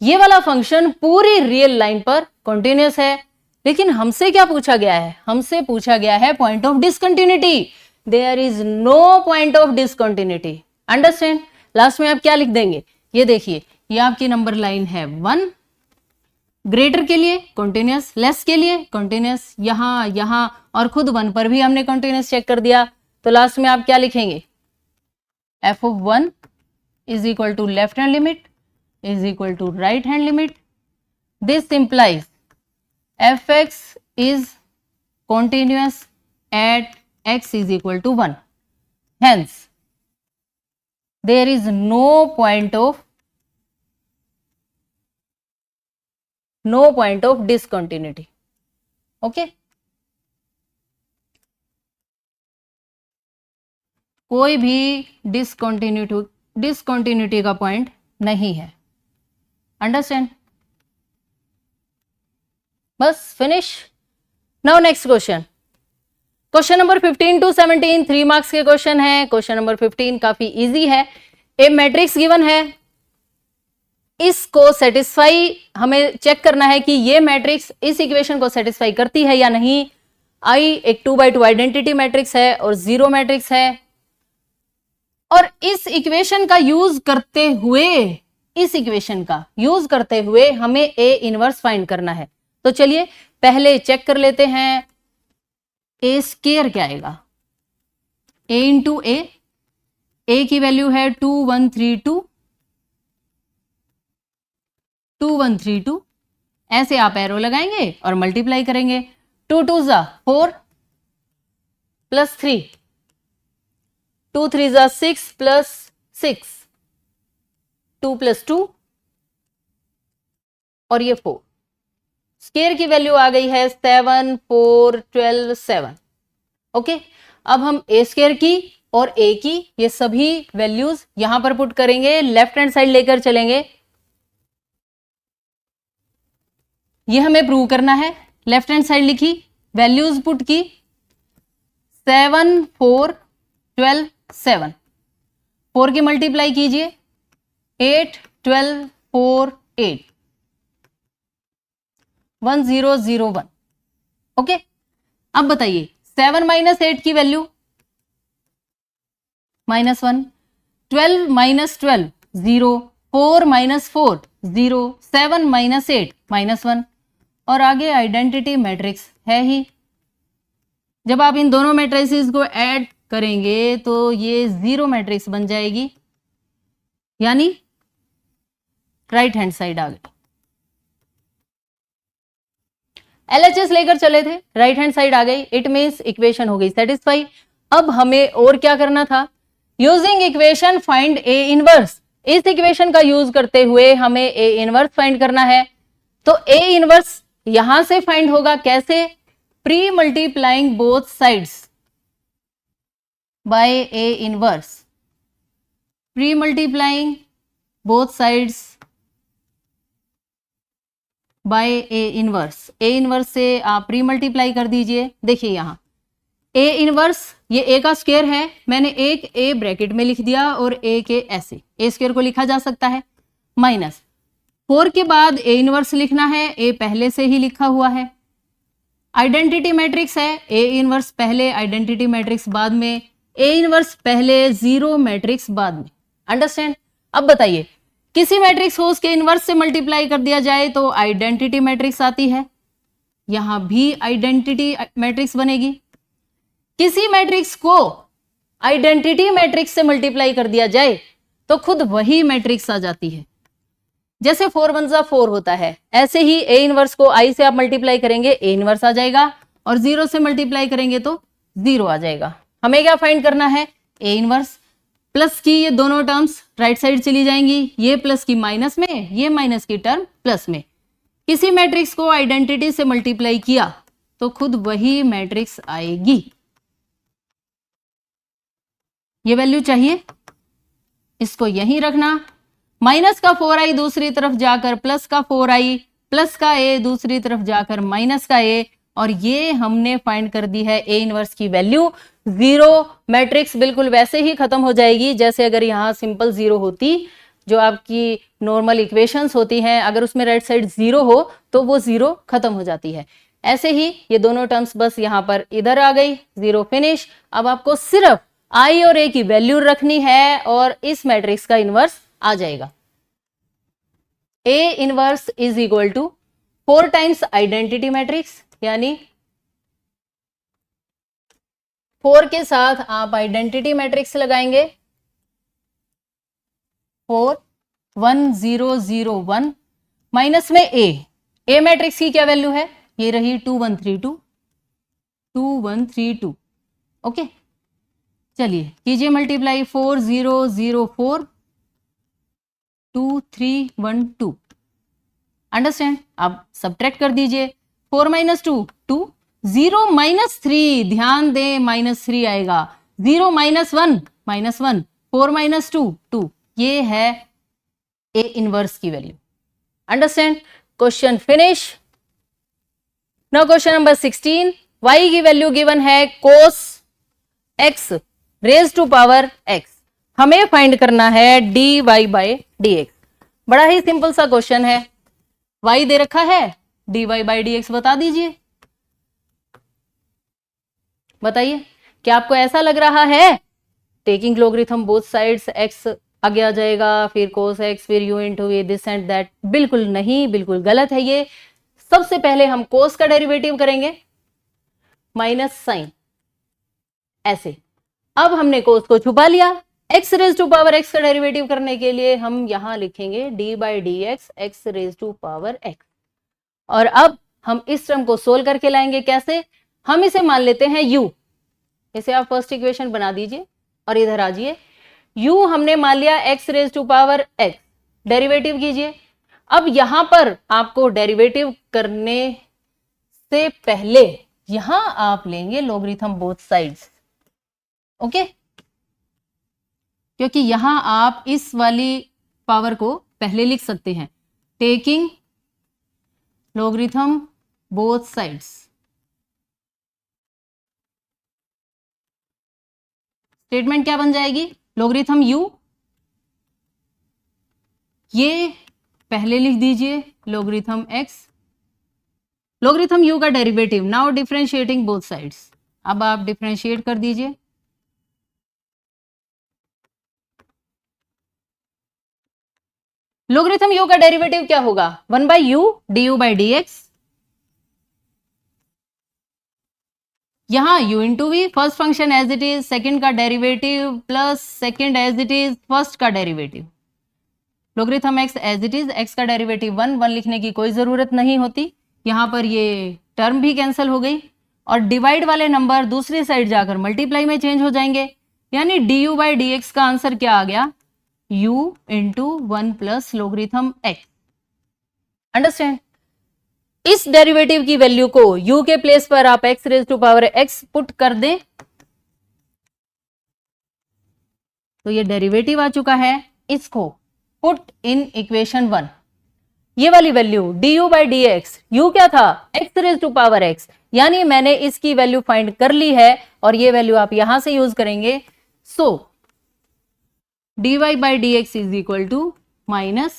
ये वाला फंक्शन पूरी रियल लाइन पर कॉन्टिन्यूअस है। लेकिन हमसे क्या पूछा गया है, हमसे पूछा गया है point of discontinuity. There is no point of discontinuity, understand. Last में आप क्या लिख देंगे, ये देखिए, ये आपकी नंबर लाइन है 1, ग्रेटर के लिए कॉन्टिन्यूअस, लेस के लिए कॉन्टिन्यूअस, यहां यहां और खुद 1 पर भी हमने कॉन्टिन्यूअस चेक कर दिया। तो लास्ट में आप क्या लिखेंगे, f(1) is equal to left hand limit is equal to right hand limit. This implies fx is continuous at x is equal to 1. Hence, there is no point of discontinuity. Okay? कोई भी discontinuity का point नहीं है, understand. बस finish. Now next question, question number 15 to 17 3 marks के question है। Question number 15 काफी easy है। ए मैट्रिक्स गिवन है, इसको सेटिस्फाई हमें चेक करना है कि ये मैट्रिक्स इस इक्वेशन को सेटिस्फाई करती है या नहीं। आई एक 2x2 आइडेंटिटी मैट्रिक्स है और 0 मैट्रिक्स है, और इस इक्वेशन का यूज करते हुए, इस इक्वेशन का यूज करते हुए हमें ए इनवर्स फाइंड करना है। तो चलिए पहले चेक कर लेते हैं ए स्क्वायर क्या आएगा, a इंटू ए की वैल्यू है 2132, ऐसे आप एरो लगाएंगे और मल्टीप्लाई करेंगे। 2 2 ज़ा 4 + 3, 2 3 ज़ा 6 + 6, 2 + 2 और ये 4। स्क्वायर की वैल्यू आ गई है 7 4 12 7। ओके, अब हम ए स्क्वायर की और ए की ये सभी वैल्यूज यहां पर पुट करेंगे, लेफ्ट हैंड साइड लेकर चलेंगे। ये हमें प्रूव करना है। लेफ्ट हैंड साइड लिखी, वैल्यूज पुट की, 7 4 12 7, 4 की मल्टीप्लाई कीजिए, 8 12 4 8, 1001। ओके, अब बताइए 7 - 8 की वैल्यू -1, 12 - 12 0, 4 - 4 0, 7 - 8 -1, और आगे आइडेंटिटी मैट्रिक्स है ही। जब आप इन दोनों मैट्रिसेस को ऐड करेंगे तो ये 0 मैट्रिक्स बन जाएगी, यानी राइट हैंड साइड आ गई। LHS लेकर चले थे, राइट हैंड साइड आ गई, इट मीन्स इक्वेशन हो गई सेटिस्फाई। अब हमें और क्या करना था, using equation find A inverse, इस इक्वेशन का यूज करते हुए हमें ए इनवर्स फाइंड करना है। तो ए इनवर्स यहां से फाइंड होगा कैसे, pre multiplying both sides by A inverse, pre multiplying both sides by A inverse. A inverse से आप प्री मल्टीप्लाई कर दीजिए। देखिए यहां ए इनवर्स, ये ए का स्क्वायर है, मैंने एक ए ब्रैकेट में लिख दिया और ए के ऐसे ए स्क्वायर को लिखा जा सकता है, माइनस 4 के बाद ए इनवर्स लिखना है, ए पहले से ही लिखा हुआ है। आइडेंटिटी मैट्रिक्स है, ए इनवर्स पहले, आइडेंटिटी मैट्रिक्स बाद में, ए इनवर्स पहले, जीरो मैट्रिक्स बाद में। अंडरस्टैंड? अब बताइए, किसी मैट्रिक्स हो उसके इनवर्स से मल्टीप्लाई कर दिया जाए तो आइडेंटिटी मैट्रिक्स आती है, यहां भी आइडेंटिटी मैट्रिक्स बनेगी। किसी मैट्रिक्स को आइडेंटिटी मैट्रिक्स से मल्टीप्लाई कर दिया जाए तो खुद वही मैट्रिक्स आ जाती है। जैसे 4 1 जा 4 होता है, ऐसे ही ए इनवर्स को आई से आप मल्टीप्लाई करेंगे, ए इनवर्स आ जाएगा, और 0 से मल्टीप्लाई करेंगे तो 0 आ जाएगा। हमें क्या फाइंड करना है, ए इनवर्स। प्लस की ये दोनों टर्म्स राइट साइड चली जाएंगी, ये प्लस की माइनस में, ये माइनस की टर्म प्लस में। किसी मैट्रिक्स को आइडेंटिटी से मल्टीप्लाई किया तो खुद वही मैट्रिक्स आएगी। ये वैल्यू चाहिए, इसको यहीं रखना। माइनस का 4i दूसरी तरफ जाकर प्लस का 4i, प्लस का a दूसरी तरफ जाकर माइनस का a, और ये हमने फाइंड कर दी है ए इनवर्स की वैल्यू 0। मैट्रिक्स बिल्कुल वैसे ही खत्म हो जाएगी जैसे अगर यहाँ सिंपल 0 होती, जो आपकी नॉर्मल इक्वेशंस होती हैं, अगर उसमें राइट साइड 0 हो तो वो 0 खत्म हो जाती है। ऐसे ही ये दोनों टर्म्स बस यहाँ पर इधर आ गई, 0 फिनिश। अब आपको सिर्फ i और a की वैल्यू रखनी है और इस मैट्रिक्स का इनवर्स आ जाएगा। A inverse is equal to 4 times identity matrix, यानी 4 के साथ आप आइडेंटिटी मैट्रिक्स लगाएंगे, 4 1 0 0 1, माइनस में A मैट्रिक्स की क्या वैल्यू है, ये रही 2 1 3 2, 2 1 3 2। ओके, चलिए कीजिए मल्टीप्लाई, 4 0 0 4 2 3 1 2। अंडरस्टैंड? आप सब्ट्रैक्ट कर दीजिए, 4 माइनस 2 2, 0 माइनस 3, ध्यान दें माइनस 3 आएगा, 0 माइनस 1 माइनस 1, 4 माइनस 2 2, ये है ए इनवर्स की value. Understand? Question finish. Now question number 16, y की वैल्यू गिवन है cos x raise to power x, हमें फाइंड करना है dy बाई dx। बड़ा ही सिंपल सा क्वेश्चन है, y दे रखा है, dy बाई dx बता दीजिए। बताइए, क्या आपको ऐसा लग रहा है taking logarithm both sides x आगे आ जाएगा, फिर cos x, फिर u into A, this and that? बिल्कुल नहीं, बिल्कुल गलत है ये। सबसे पहले हम cos का डेरिवेटिव करेंगे, माइनस साइन ऐसे। अब हमने cos को छुपा लिया, x raise to power x का डेरिवेटिव करने के लिए हम यहां लिखेंगे d by d x, x raise to power x। और अब हम इस टर्म को सोल्व करके लाएंगे, कैसे? हम इसे मान लेते हैं u, इसे आप फर्स्ट इक्वेशन बना दीजिए और इधर आ जाइए। u हमने मान लिया x raise to power x, derivative कीजिए। अब यहां पर आपको डेरिवेटिव करने से पहले यहां आप लेंगे लॉगरिथम बोथ साइड्स, ओके? क्योंकि यहां आप इस वाली पावर को पहले लिख सकते हैं, taking logarithm both sides. Statement क्या बन जाएगी, लॉगरिथम u, ये पहले लिख दीजिए लॉगरिथम x, लॉगरिथम u का derivative. Now differentiating both sides, अब आप डिफरेंशिएट कर दीजिए। लॉगरिथम u का डेरिवेटिव क्या होगा, 1 by u d by d x. यहां u into v, first function as it is, second का derivative plus second as it is first का derivative. Logarithm x as it is, x का derivative 1 1 लिखने की कोई जरूरत नहीं होती, यहां पर ये टर्म भी कैंसिल हो गई और डिवाइड वाले नंबर दूसरी साइड जाकर मल्टीप्लाई में चेंज हो जाएंगे। यानी du बाई dx का आंसर क्या आ गया, u into 1 plus logarithm x। Understand? इस डेरिवेटिव की वैल्यू को u के प्लेस पर आप x raise to power x put कर दें तो ये डेरिवेटिव आ चुका है। इसको पुट इन इक्वेशन 1, ये वाली value du by d x, u क्या था, x raise to power x, यानी मैंने इसकी वैल्यू फाइंड कर ली है और ये वैल्यू आप यहां से यूज करेंगे। So dy by d x is equal to minus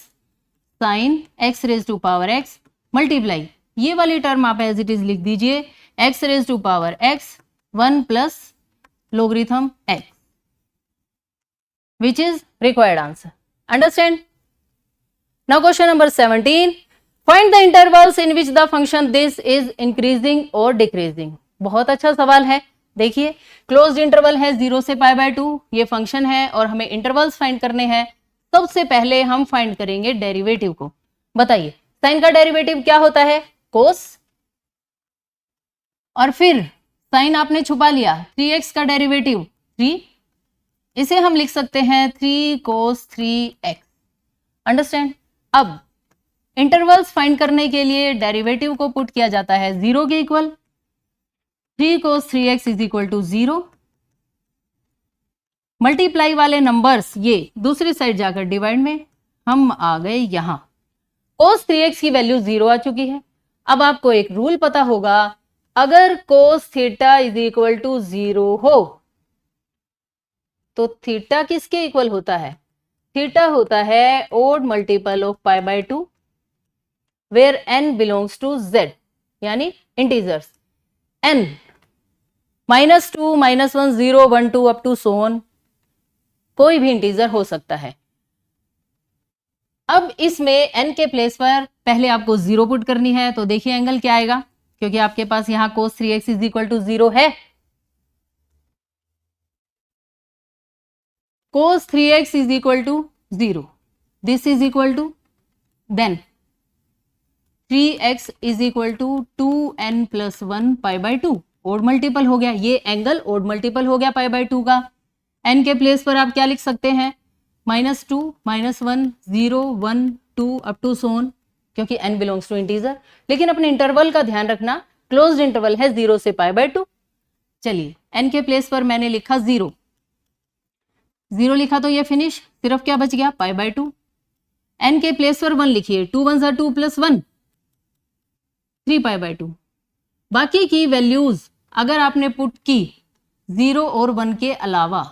sine x raise to power x multiply, ये वाली टर्म आप एज इट इज लिख दीजिए, x raise to power x 1 plus logarithm x, which is required answer. Understand? Now question number 17. Find the intervals in which the function this is increasing or decreasing. बहुत अच्छा सवाल है। देखिए closed interval है 0 से पाई by 2, ये function है और हमें इंटरवल्स फाइंड करने हैं। सबसे पहले हम फाइंड करेंगे डेरिवेटिव को। बताइए साइन का डेरिवेटिव क्या होता है, कोस, और फिर साइन आपने छुपा लिया, 3x का डेरिवेटिव 3, इसे हम लिख सकते हैं 3 cos 3x। अंडरस्टैंड? अब इंटरवल्स फाइंड करने के लिए डेरिवेटिव को पुट किया जाता है 0 के इक्वल, 3 cos 3x is equal to 0, multiply वाले नंबर्स ये दूसरी साइड जाकर डिवाइड में, हम आ गए यहां, cos 3x की वैल्यू 0 आ चुकी है। अब आपको एक रूल पता होगा, अगर cos theta is equal to 0 हो तो थीटा किसके इक्वल होता है, थीटा होता है odd multiple of pi by 2 where n belongs to z, यानी integers n -2 -1 0 1 2 up to so on, कोई भी इंटीजर हो सकता है। अब इसमें n के प्लेस पर पहले आपको 0 पुट करनी है, तो देखिए एंगल क्या आएगा, क्योंकि आपके पास यहां cos 3x is equal to 0 है, cos 3x is equal to 0, this is equal to, then 3x is equal to 2n plus 1 pi by 2, odd multiple हो गया, ये एंगल ओड मल्टीपल हो गया पाई बाय 2 का। n के प्लेस पर आप क्या लिख सकते हैं, -2 -1 0 1 2 अप टू सो ऑन, क्योंकि n बिलोंग्स टू इंटीजर। लेकिन अपने इंटरवल का ध्यान रखना, क्लोज्ड इंटरवल है 0 से पाई बाय 2। चलिए n के प्लेस पर मैंने लिखा 0 लिखा तो ये फिनिश, सिर्फ क्या बच गया, पाई बाय 2। n के प्लेस पर 1 लिखिए, 2 1 ज़ा 2 प्लस 1 3 पाई बाय 2। बाकी की वैल्यूज अगर आपने पुट की 0 और 1 के अलावा,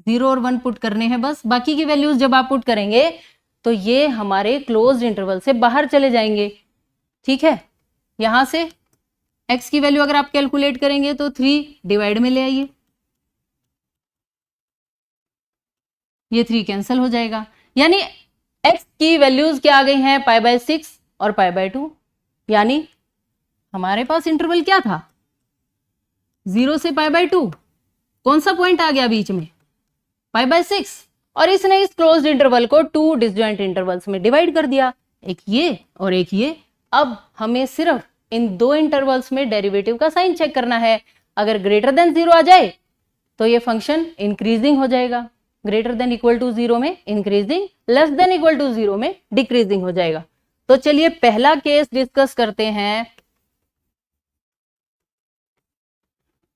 0 और 1 पुट करने हैं बस, बाकी की वैल्यूज जब आप पुट करेंगे तो ये हमारे क्लोज्ड इंटरवल से बाहर चले जाएंगे। ठीक है, यहां से x की वैल्यू अगर आप कैलकुलेट करेंगे तो 3 डिवाइड में ले आइए, ये 3 कैंसिल हो जाएगा, यानी x की वैल्यूज क्या आ गई हैं, पाई बाय 6 और पाई बाय 2, यानी हमारे पास इंटरवल क्या था, 0 से पाई बाय 2, कौन सा पॉइंट आ गया बीच में, पाई बाय 6, और इसने इस क्लोज्ड इंटरवल को 2 डिसजॉइंट इंटरवल्स में डिवाइड कर दिया, एक ये और एक ये। अब हमें सिर्फ इन 2 इंटरवल्स में डेरिवेटिव का साइन चेक करना है, अगर ग्रेटर देन 0 आ जाए तो ये फंक्शन इंक्रीजिंग हो जाएगा, ग्रेटर देन इक्वल टू 0 में increasing, less than equal to 0 में डिक्रीजिंग हो जाएगा। तो चलिए पहला केस डिस्कस करते हैं।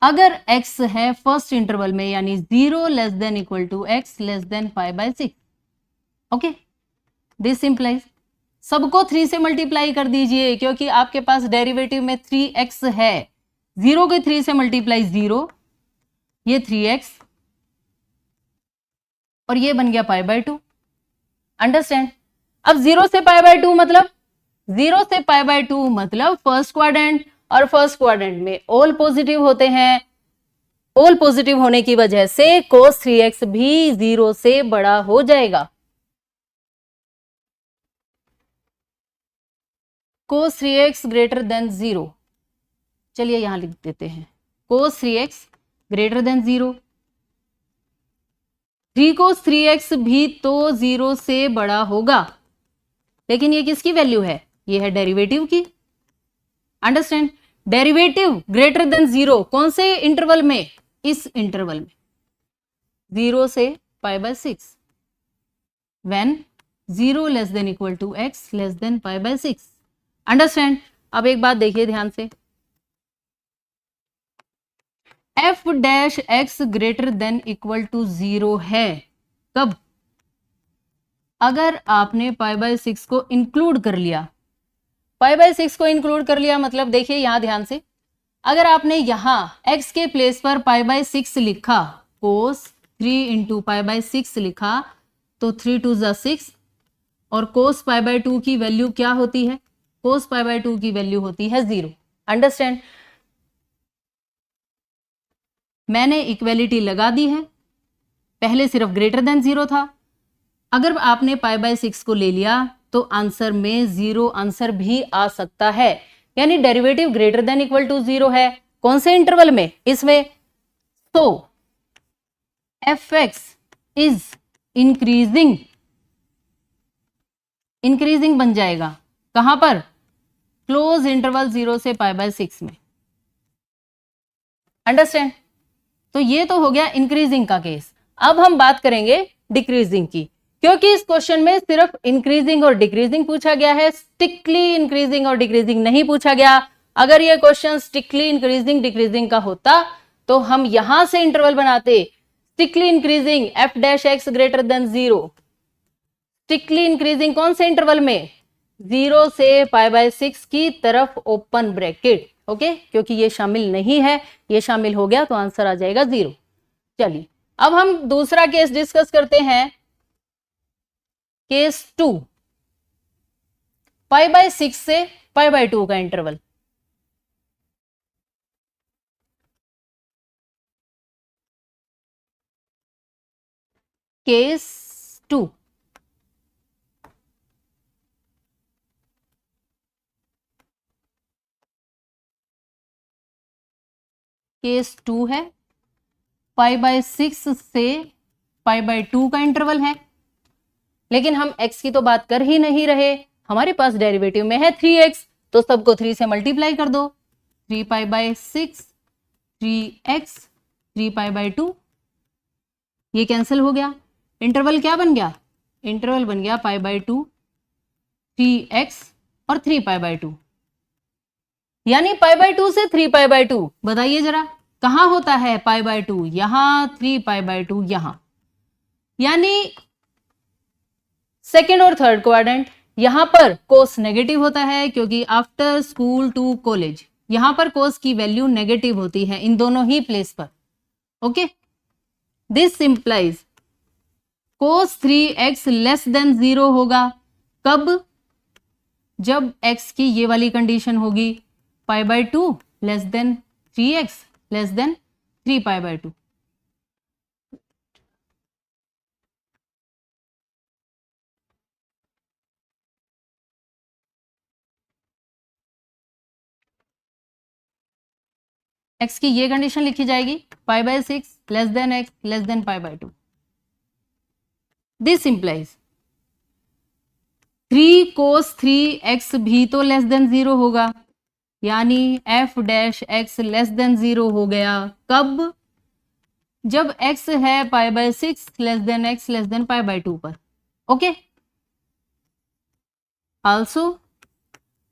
अगर x है फर्स्ट इंटरवल में, यानी 0 less than equal to x less than pi by 6, okay, this implies सबको 3 से मल्टीप्लाई कर दीजिए, क्योंकि आपके पास डेरिवेटिव में 3x है, 0 के 3 से मल्टीप्लाई 0, ये 3x और ये बन गया पाई बाय 2। अंडरस्टैंड? अब 0 से पाई बाय 2 मतलब, 0 से पाई बाय 2 मतलब फर्स्ट क्वाड्रेंट, और फर्स्ट क्वाड्रेंट में ऑल पॉजिटिव होते हैं, ऑल पॉजिटिव होने की वजह से cos 3x भी 0 से बड़ा हो जाएगा। cos 3x ग्रेटर देन 0, चलिए यहां लिख देते हैं cos 3x greater than 0, 3 cos 3x भी तो 0 से बड़ा होगा, लेकिन ये किसकी वैल्यू है, ये है डेरिवेटिव की। अंडरस्टैंड? डेरिवेटिव ग्रेटर देन 0 कौन से इंटरवल में, इस इंटरवल में, 0 से π/6 when 0 less than equal to x less than π/6। Understand. अब एक बात देखिए ध्यान से, f dash x greater than equal to 0 है कब? अगर आपने π/6 को इंक्लूड कर लिया। π/6 को इंक्लूड कर लिया मतलब देखिए यहां ध्यान से, अगर आपने यहां x के प्लेस पर π/6 लिखा, cos 3 इंटू π/6 लिखा, तो 3 2 जा 6 और cos π/2 की वैल्यू क्या होती है? cos π/2 की वैल्यू होती है 0। अंडरस्टैंड। मैंने इक्वेलिटी लगा दी है, पहले सिर्फ ग्रेटर देन 0 था, अगर आपने π/6 को ले लिया तो आंसर में 0 आंसर भी आ सकता है, यानी derivative greater than equal to 0 है। कौन से इंटरवल में? इसमें। तो fx इज इंक्रीजिंग, इंक्रीजिंग बन जाएगा कहां पर? क्लोज इंटरवल 0 से π/6 में। अंडरस्टैंड। तो ये तो हो गया इंक्रीजिंग का केस। अब हम बात करेंगे डिक्रीजिंग की, क्योंकि इस क्वेश्चन में सिर्फ इंक्रीजिंग और डिक्रीजिंग पूछा गया है, स्ट्रिक्टली इंक्रीजिंग और डिक्रीजिंग नहीं पूछा गया। अगर ये क्वेश्चन स्ट्रिक्टली इंक्रीजिंग डिक्रीजिंग का होता तो हम यहां से इंटरवल बनाते, strictly increasing f dash x greater then 0, strictly increasing कौन से इंटरवल में? 0 से π/6 की तरफ ओपन ब्रैकेट। ओके, क्योंकि ये शामिल नहीं है, ये शामिल हो गया तो आंसर आ जाएगा 0। चलिए अब हम दूसरा केस डिस्कस करते हैं, केस 2, π/6 से π/2 का इंटरवल। केस 2, केस 2 है, π/6 से π/2 का इंटरवल है, लेकिन हम x की तो बात कर ही नहीं रहे, हमारे पास डेरिवेटिव में है 3x, तो सबको 3 से मल्टीप्लाई कर दो। 3π/6 3x 3π/2, ये कैंसिल हो गया। इंटरवल क्या बन गया? इंटरवल बन गया π/2 3x और 3π/2, यानी π/2 से 3π/2। बताइए जरा कहां होता है π/2? यहां, 3π/2 यहां, यानी सेकेंड और थर्ड क्वाड्रेंट। यहां पर कोस नेगेटिव होता है क्योंकि आफ्टर स्कूल टू कॉलेज यहां पर कोस की वैल्यू नेगेटिव होती है इन दोनों ही प्लेस पर। Okay, this implies cos 3x less than 0 होगा कब? जब x की ये वाली कंडीशन होगी, π/2 less than 3x less than 3π/2। x की ये कंडीशन लिखी जाएगी, π/6 less than x less than π/2। This implies 3 cos 3x भी तो लेस देन 0 होगा, यानी f dash x less than 0 हो गया कब? जब x है π/6 less than x less than π/2 पर। Okay, also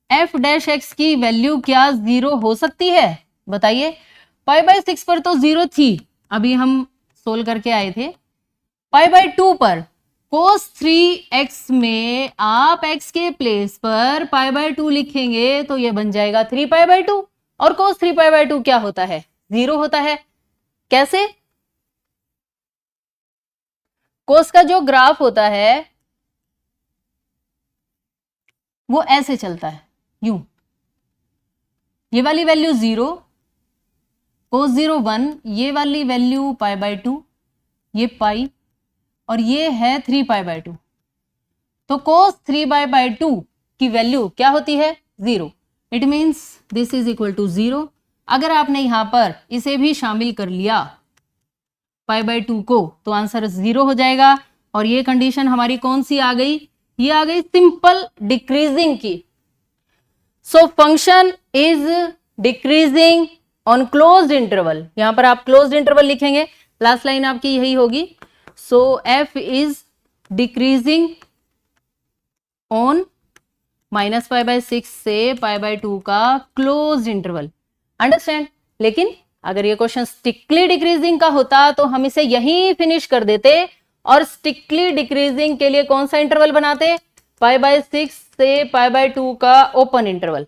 f dash x की वैल्यू क्या 0 हो सकती है? बताइए। π/6 पर तो 0 थी, अभी हम सोल्व करके आए थे। π/2 पर cos 3x में आप x के प्लेस पर π/2 लिखेंगे तो ये बन जाएगा 3π/2, और cos 3π/2 क्या होता है? 0 होता है। कैसे? cos का जो ग्राफ होता है वो ऐसे चलता है, यूं, ये वाली वैल्यू 0, cos 0 1, ये वाली वैल्यू π/2, ये पाई, और ये है 3π/2। तो cos 3π/2 की वैल्यू क्या होती है? 0। It means this is equal to 0। अगर आपने यहां पर इसे भी शामिल कर लिया π/2 को, तो आंसर 0 हो जाएगा। और ये कंडीशन हमारी कौन सी आ गई? ये आ गई सिंपल डिक्रीजिंग की। So function is decreasing on closed interval. यहां पर आप क्लोज्ड इंटरवल लिखेंगे लास्ट लाइन आपकी यही होगी। सो एफ इज डिक्रीजिंग ऑन -π/6 से π/2 का क्लोज इंटरवल। अंडरस्टैंड? लेकिन अगर ये क्वेश्चन स्ट्रिक्टली डिक्रीजिंग का होता तो हम इसे यहीं फिनिश कर देते और स्ट्रिक्टली डिक्रीजिंग के लिए कौन सा इंटरवल बनाते? π/6 से π/2 का ओपन इंटरवल।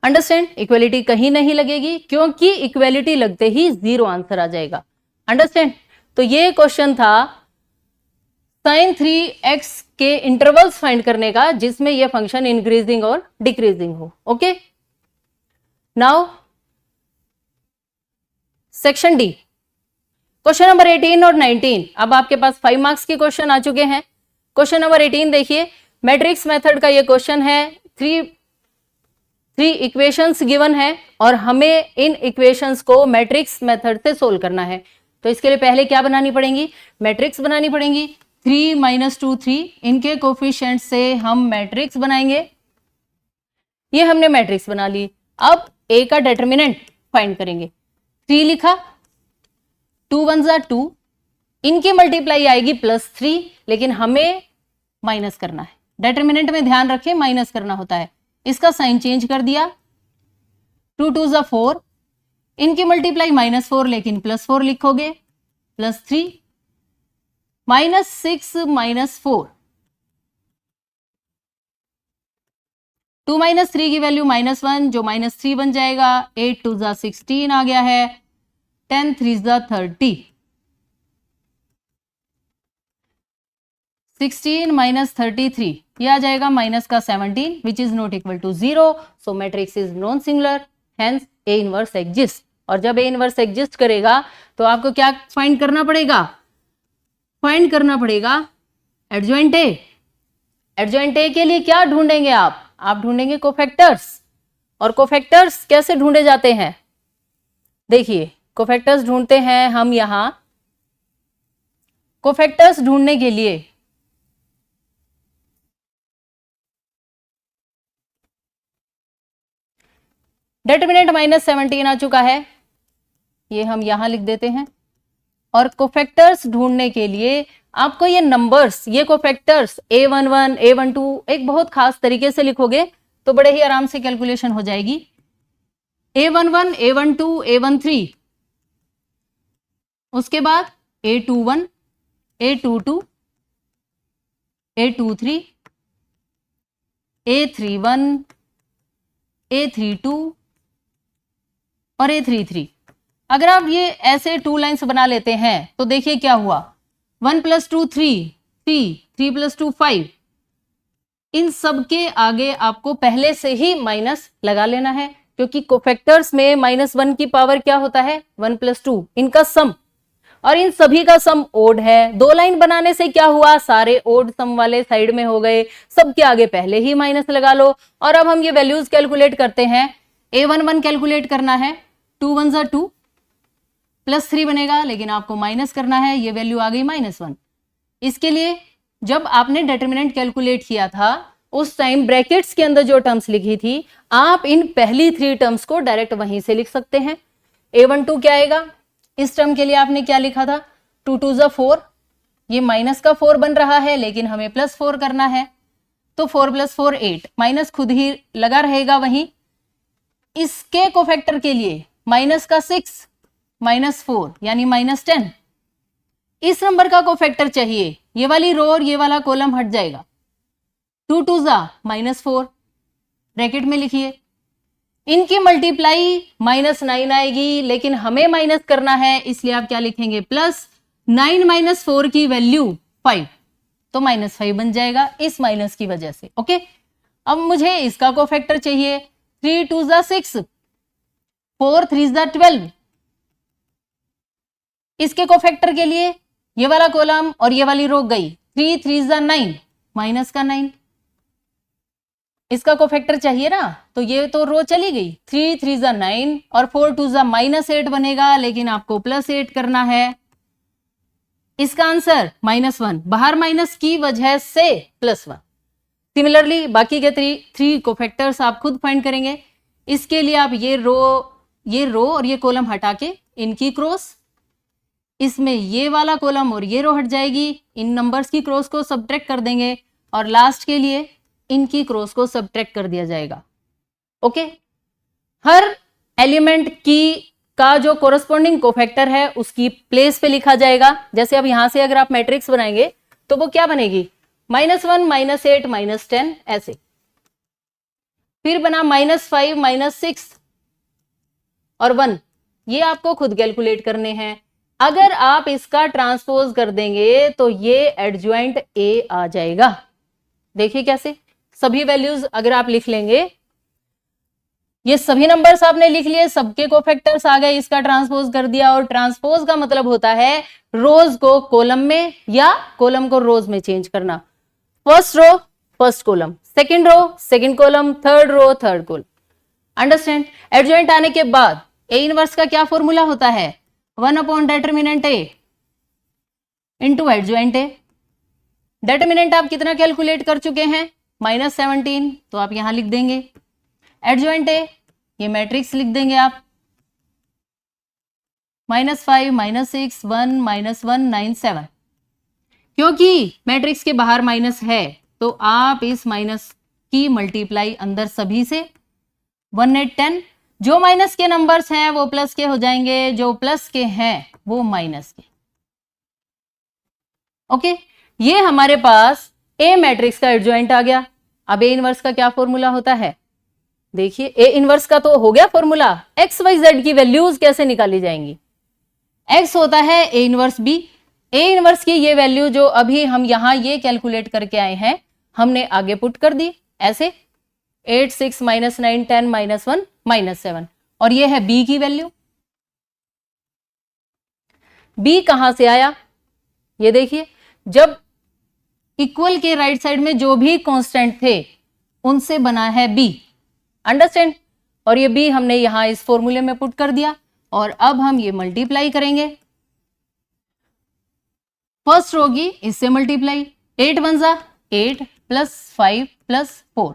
अंडरस्टैंड? इक्वेलिटी कहीं नहीं लगेगी क्योंकि इक्वेलिटी लगते ही 0 आंसर आ जाएगा। अंडरस्टैंड? तो ये क्वेश्चन था sin 3x के इंटरवल्स फाइंड करने का जिसमें ये फंक्शन इंक्रीजिंग और डिक्रीजिंग हो। Okay, now section D, question number 18 और 19। अब आपके पास 5 मार्क्स के क्वेश्चन आ चुके हैं। क्वेश्चन नंबर 18 देखिए, मैट्रिक्स मेथड का ये क्वेश्चन है। थ्री इक्वेशंस गिवन है और हमें इन इक्वेशंस को मैट्रिक्स मेथड से सोल्व करना है। तो इसके लिए पहले क्या बनानी पड़ेंगी? मैट्रिक्स बनानी पड़ेंगी। 3 - 2 3 इनके कोफिशिएंट से हम मैट्रिक्स बनाएंगे। ये हमने मैट्रिक्स बना ली। अब ए का डिटरमिनेंट फाइंड करेंगे। 3 लिखा, 2 1 जा 2, इनकी मल्टीप्लाई आएगी +3, लेकिन हमें माइनस करना है। डिटरमिनेंट में ध्यान रखें माइनस करना होता है। इसका साइन चेंज कर दिया। 2 2 जा 4, इनकी मल्टीप्लाई -4 लेकिन +4 लिखोगे, +3 -6 -4, 2 - 3 की वैल्यू -1 जो -3 बन जाएगा। 8 2 जा 16 आ गया है। 10 3 जा 30, 16 - 33 ये आ जाएगा माइनस का 17 which is not equal to 0। So matrix is non singular, hence A inverse exist. और जब ए इनवर्स एग्जिस्ट करेगा तो आपको क्या फाइंड करना पड़ेगा? फाइंड करना पड़ेगा एडजॉइंट ए। एडजॉइंट ए के लिए क्या ढूंढेंगे आप ढूंढेंगे कोफैक्टर्स। और कोफैक्टर्स कैसे ढूंढे जाते हैं? देखिए, कोफैक्टर्स ढूंढते हैं हम यहां। कोफैक्टर्स ढूंढने के लिए डिटरमिनेंट -17 आ चुका है, ये हम यहां लिख देते हैं। और कोफैक्टर्स ढूंढने के लिए आपको ये नंबर्स, ये कोफैक्टर्स A11 A12 एक बहुत खास तरीके से लिखोगे तो बड़े ही आराम से कैलकुलेशन हो जाएगी। A11 A12 A13, उसके बाद A21 A22 A23 A31 A32 और A33। अगर आप ये ऐसे 2 लाइन्स बना लेते हैं तो देखिए क्या हुआ। 1 + 2 3 3 + 2 5, इन सब के आगे आपको पहले से ही माइनस लगा लेना है क्योंकि कोफैक्टर्स में -1 की पावर क्या होता है? 1 + 2, इनका सम, और इन सभी का सम ओड है। 2 लाइन बनाने से क्या हुआ? सारे ओड सम वाले साइड में हो गए, सबके आगे पहले ही माइनस लगा लो। और अब हम ये वैल्यूज कैलकुलेट करते हैं। A11 कैलकुलेट करना है, 2 1 जा 2 +3 बनेगा, लेकिन आपको माइनस करना है, ये वैल्यू आ गई -1। इसके लिए जब आपने डिटरमिनेंट कैलकुलेट किया था उस टाइम ब्रैकेट्स के अंदर जो टर्म्स लिखी थी आप इन पहली 3 टर्म्स को डायरेक्ट वहीं से लिख सकते हैं। A12 क्या आएगा? इस टर्म के लिए आपने क्या लिखा था? 2 2 जा 4, ये माइनस का 4 बन रहा है लेकिन हमें +4 करना है, तो 4 + 4 8, माइनस खुद ही लगा रहेगा वहीं। इसके कोफैक्टर के लिए माइनस का 6 -4 यानी -10। इस नंबर का कोफैक्टर चाहिए, ये वाली रो और ये वाला कॉलम हट जाएगा। 2 2 जा -4, ब्रैकेट में लिखिए। इनकी मल्टीप्लाई -9 आएगी, लेकिन हमें माइनस करना है इसलिए आप क्या लिखेंगे? +9 - 4 की वैल्यू 5, तो -5 बन जाएगा इस माइनस की वजह से। ओके, अब मुझे इसका कोफैक्टर चाहिए। 3 2 जा 6, 4 3 जा 12, इसके कोफैक्टर के लिए ये वाला कॉलम और ये वाली रो गई। 3 3 जा 9, माइनस का 9, इसका कोफैक्टर चाहिए ना, तो ये तो रो चली गई। 3 3 जा 9 और 4 2 जा -8 बनेगा, लेकिन आपको +8 करना है। इसका आंसर -1, बाहर माइनस की वजह से +1। सिमिलरली बाकी के 3 कोफैक्टर्स आप खुद फाइंड करेंगे। इसके लिए आप ये रो और ये कॉलम हटा के इनकी क्रॉस, इसमें ये वाला कॉलम और ये रो हट जाएगी, इन नंबर्स की क्रॉस को सब्ट्रैक्ट कर देंगे और लास्ट के लिए इनकी क्रॉस को सब्ट्रैक्ट कर दिया जाएगा। ओके, हर एलिमेंट की का जो कोरस्पॉन्डिंग कोफैक्टर है उसकी प्लेस पे लिखा जाएगा। जैसे अब यहां से अगर आप मैट्रिक्स बनाएंगे तो वो क्या बनेगी, -1 -8 -10 ऐसे। फिर बना -5 -6 और 1, ये आपको खुद कैलकुलेट करने हैं। अगर आप इसका ट्रांसपोज कर देंगे तो ये एडजॉइंट ए आ जाएगा। देखिए कैसे, सभी वैल्यूज अगर आप लिख लेंगे, ये सभी नंबर्स आपने लिख लिए, सबके कोफैक्टर्स आ गए, इसका ट्रांसपोज कर दिया। और ट्रांसपोज का मतलब होता है रोज को कॉलम में या कॉलम को रोज में चेंज करना। First row first column, second row second column, third row third column. Understand? Adjoint आने के बाद ए इनवर्स का क्या फॉर्मूला होता है, 1/डिटर्मिनेंट ए इंटू एडजॉइंट ए। डिटर्मिनेंट आप कितना कैलकुलेट कर चुके हैं, -17, तो आप यहां लिख देंगे। एडजॉइंट ए, ये मैट्रिक्स लिख देंगे आप, -5 -6 1 -1 9 7। क्योंकि मैट्रिक्स के बाहर माइनस है तो आप इस माइनस की मल्टीप्लाई अंदर सभी से, 1 8 10। जो माइनस के नंबर्स हैं वो प्लस के हो जाएंगे, जो प्लस के हैं वो माइनस के। ओके, ये हमारे पास ए मैट्रिक्स का एडजॉइंट आ गया। अब ए इनवर्स का क्या फॉर्मूला होता है, देखिए ए इनवर्स का तो हो गया फॉर्मूला, एक्स वाई जेड की वैल्यूज कैसे निकाली जाएंगी। एक्स होता है A inverse B. A inverse की ये वैल्यू जो अभी हम यहां ये कैलकुलेट करके आए हैं, हमने आगे पुट कर दी ऐसे, 8 6 -9 10 -1 -7। और ये है बी की वैल्यू। बी कहां से आया, ये देखिए, जब इक्वल के राइट साइड में जो भी कांस्टेंट थे उनसे बना है बी। अंडरस्टैंड? और ये बी हमने यहां इस फॉर्मूले में पुट कर दिया और अब हम ये मल्टीप्लाई करेंगे। फर्स्ट होगी इससे मल्टीप्लाई, 8 1 जा 8 + 5 + 4।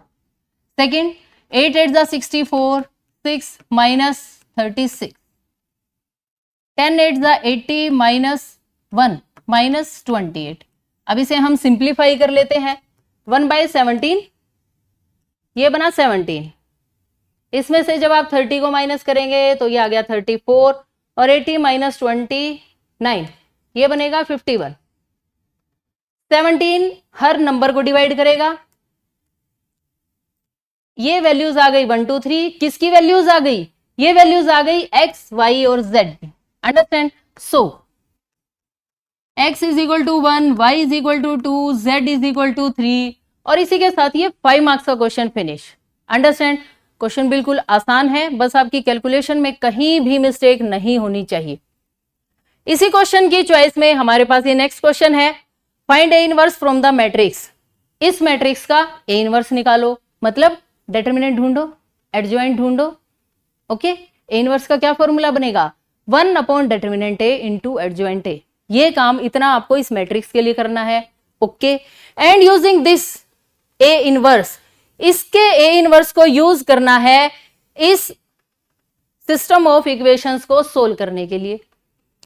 सेकेंड 8 8 जा 64, 6 - 36, 10 8 जा 80 -1 -28। अब इसे हम सिंप्लीफाई कर लेते हैं, 1/17, ये बना 17। इसमें से जब आप 30 को माइनस करेंगे तो ये आ गया 34 और 80 - 29, ये बनेगा 51। 17 हर नंबर को डिवाइड करेगा, ये वैल्यूज आ गई 1 2 3। किसकी वैल्यूज आ गई, ये वैल्यूज आ गई एक्स वाई और जेड की। अंडरस्टैंड? सो x = 1, y = 2, z = 3 और इसी के साथ ये 5 मार्क्स का क्वेश्चन फिनिश। अंडरस्टैंड? क्वेश्चन बिल्कुल आसान है, बस आपकी कैलकुलेशन में कहीं भी मिस्टेक नहीं होनी चाहिए। इसी क्वेश्चन की चॉइस में हमारे पास ये नेक्स्ट क्वेश्चन है, find A inverse from the matrix. इस मैट्रिक्स का ए इनवर्स निकालो, मतलब डिटर्मिनेंट ढूंढो, एडजॉइंट ढूंढो। ओके, ए इनवर्स का क्या फॉर्मूला बनेगा, 1/डिटर्मिनेंट ए इंटू एडजॉइंट ए। ये काम इतना आपको इस मैट्रिक्स के लिए करना है। Okay, and using this A inverse, इसके ए इनवर्स को यूज करना है इस सिस्टम ऑफ इक्वेशंस को सोल्व करने के लिए।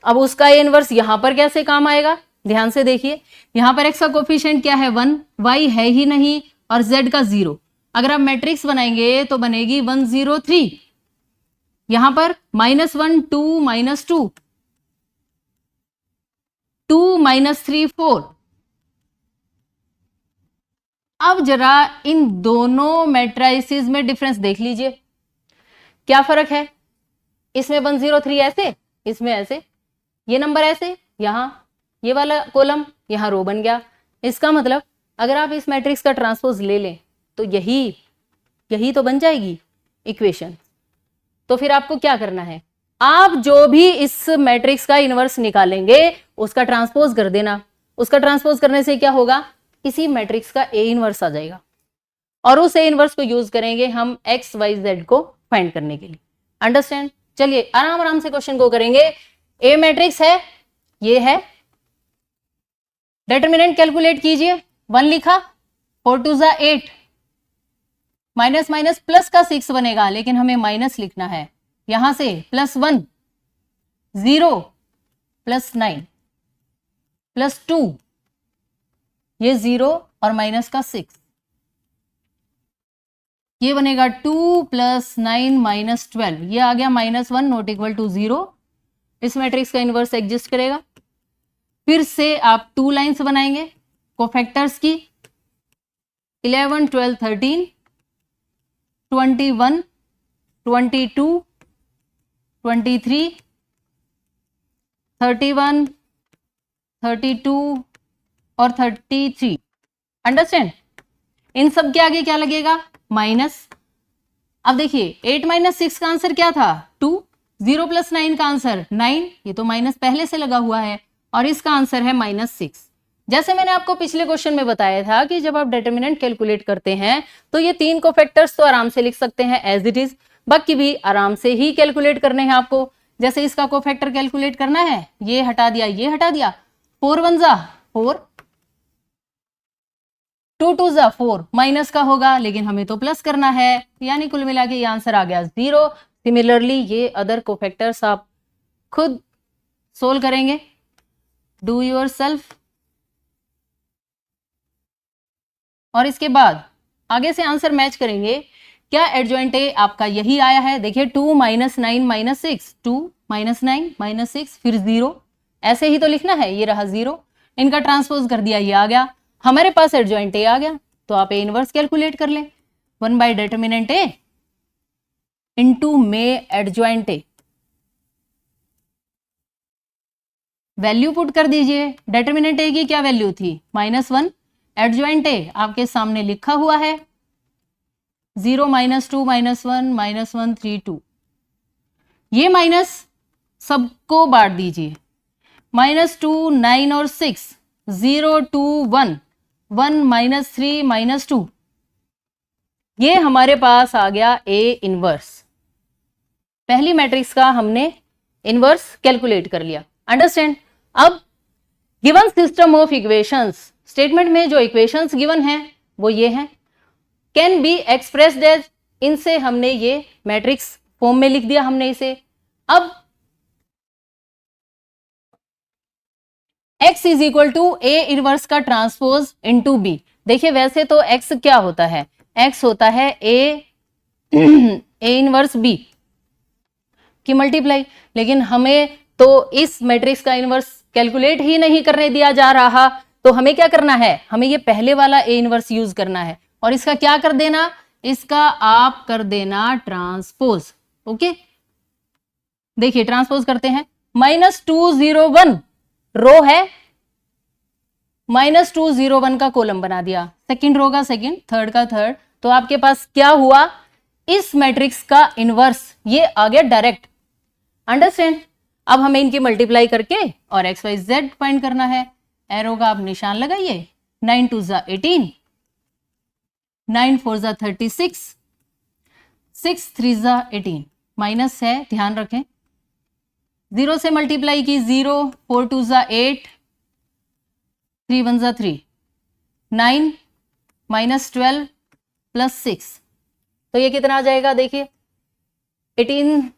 अब उसका ए इनवर्स यहां पर कैसे काम आएगा, ध्यान से देखिए। यहां पर एक्स का कोफिशिएंट क्या है, 1, वाई है ही नहीं और जेड का 0। अगर आप मैट्रिक्स बनाएंगे तो बनेगी 1 0 3। यहां पर -1 2 -2 2 -3 4। अब जरा इन दोनों मैट्रिसेस में डिफरेंस देख लीजिए, क्या फर्क है। इसमें 1 0 3 ऐसे, इसमें ऐसे, ये नंबर ऐसे, यहां ये वाला कॉलम, यहां रो बन गया। इसका मतलब अगर आप इस मैट्रिक्स का ट्रांसपोज ले लें तो यही तो बन जाएगी इक्वेशन। तो फिर आपको क्या करना है, आप जो भी इस मैट्रिक्स का इनवर्स निकालेंगे उसका ट्रांसपोज कर देना। उसका ट्रांसपोज करने से क्या होगा, इसी मैट्रिक्स का ए इनवर्स आ जाएगा और उस ए इनवर्स को यूज करेंगे हम एक्स वाई जेड को फाइंड करने के लिए। अंडरस्टैंड? चलिए आराम आराम से क्वेश्चन को करेंगे। ए मैट्रिक्स है, ये है, डिटर्मिनेंट कैलकुलेट कीजिए, 1 लिखा, 4 2 जा 8, माइनस माइनस प्लस का 6 बनेगा, लेकिन हमें माइनस लिखना है। यहां से +1 0 प्लस 9 प्लस 2, ये 0 और माइनस का 6, ये बनेगा 2 प्लस 9 माइनस 12, ये आ गया -1 नॉट इक्वल टू 0। इस मैट्रिक्स का इनवर्स एग्जिस्ट करेगा। फिर से आप 2 लाइन्स बनाएंगे कोफैक्टर्स की, 11 12 13 21 22 23 31 32 और 33। अंडरस्टैंड? इन सब के आगे क्या लगेगा? माइनस। अब देखिए 8 माइनस 6 का आंसर क्या था? 2। 0 प्लस 9 का आंसर 9, ये तो माइनस पहले से लगा हुआ है, और इसका आंसर है -6। जैसे मैंने आपको पिछले क्वेश्चन में बताया था कि जब आप डिटर्मिनेंट कैलकुलेट करते हैं तो ये 3 कोफैक्टर्स तो आराम से लिख सकते हैं एज इट इज, बाकी भी आराम से ही कैलकुलेट करने हैं आपको। जैसे इसका कोफैक्टर कैलकुलेट करना है, ये हटा दिया, ये हटा दिया, 4 1 जा 4, 2 2 जा 4, माइनस का होगा लेकिन हमें तो प्लस करना है, यानी कुल मिला के ये आंसर आ गया 0। सिमिलरली ये अदर कोफैक्टर्स आप खुद सोल्व करेंगे, डू योर सेल्फ। और इसके बाद आगे से आंसर मैच करेंगे। क्या एडजॉइंट ए आपका यही आया है? देखिए 2 माइनस 9 माइनस 6, 2 माइनस 9 माइनस 6 फिर 0, ऐसे ही तो लिखना है। ये रहा 0, इनका ट्रांसपोज कर दिया, ये आ गया, हमारे पास एडजॉइंट ए आ गया। तो आप ए इनवर्स कैलकुलेट कर लें, 1 bye determinant A into may adjoint A, value put कर दीजिए। डिटर्मिनेंट ए की क्या वैल्यू थी? -1। एडजॉइंट ए आपके सामने लिखा हुआ है, 0 -2 -1 -1 3 2, ये माइनस सबको बांट दीजिए, -2 9 और 6, 0 2 1 1 -3 -2, ये हमारे पास आ गया ए इनवर्स। पहली मैट्रिक्स का हमने इनवर्स कैलकुलेट कर लिया। अंडरस्टैंड? अब given system of equations, statement में जो इक्वेशंस गिवन हैं वो ये हैं, कैन बी एक्सप्रेस्ड एज, इनसे हमने ये मैट्रिक्स फॉर्म में लिख दिया हमने इसे। अब x is equal to A inverse का ट्रांसपोज इनटू बी। देखिए वैसे तो x क्या होता है? x होता है ए इनवर्स b की मल्टीप्लाई, लेकिन हमें तो इस मैट्रिक्स का इनवर्स कैलकुलेट ही नहीं करने दिया जा रहा, तो हमें क्या करना है? हमें ये पहले वाला ए इनवर्स यूज करना है, और इसका क्या कर देना? इसका आप कर देना ट्रांसपोज। ओके, देखिए ट्रांसपोज करते हैं। -201 रो है, -201 का कॉलम बना दिया, सेकंड रो का सेकंड, थर्ड का थर्ड, तो आपके पास क्या हुआ? इस मैट्रिक्स का इनवर्स ये आ गया डायरेक्ट। अंडरस्टैंड? अब हमें इनकी मल्टीप्लाई करके और एक्स वाई जेड फाइंड करना है। एरो का आप निशान लगाइए, 9 2 जा 18, 9 4 जा 36, 6 3 जा 18, माइनस है ध्यान रखें, 0 से मल्टीप्लाई की 0, 4 2 जा 8, 3 1 जा 3, 9 -12 प्लस 6, तो ये कितना आ जाएगा? देखिए 18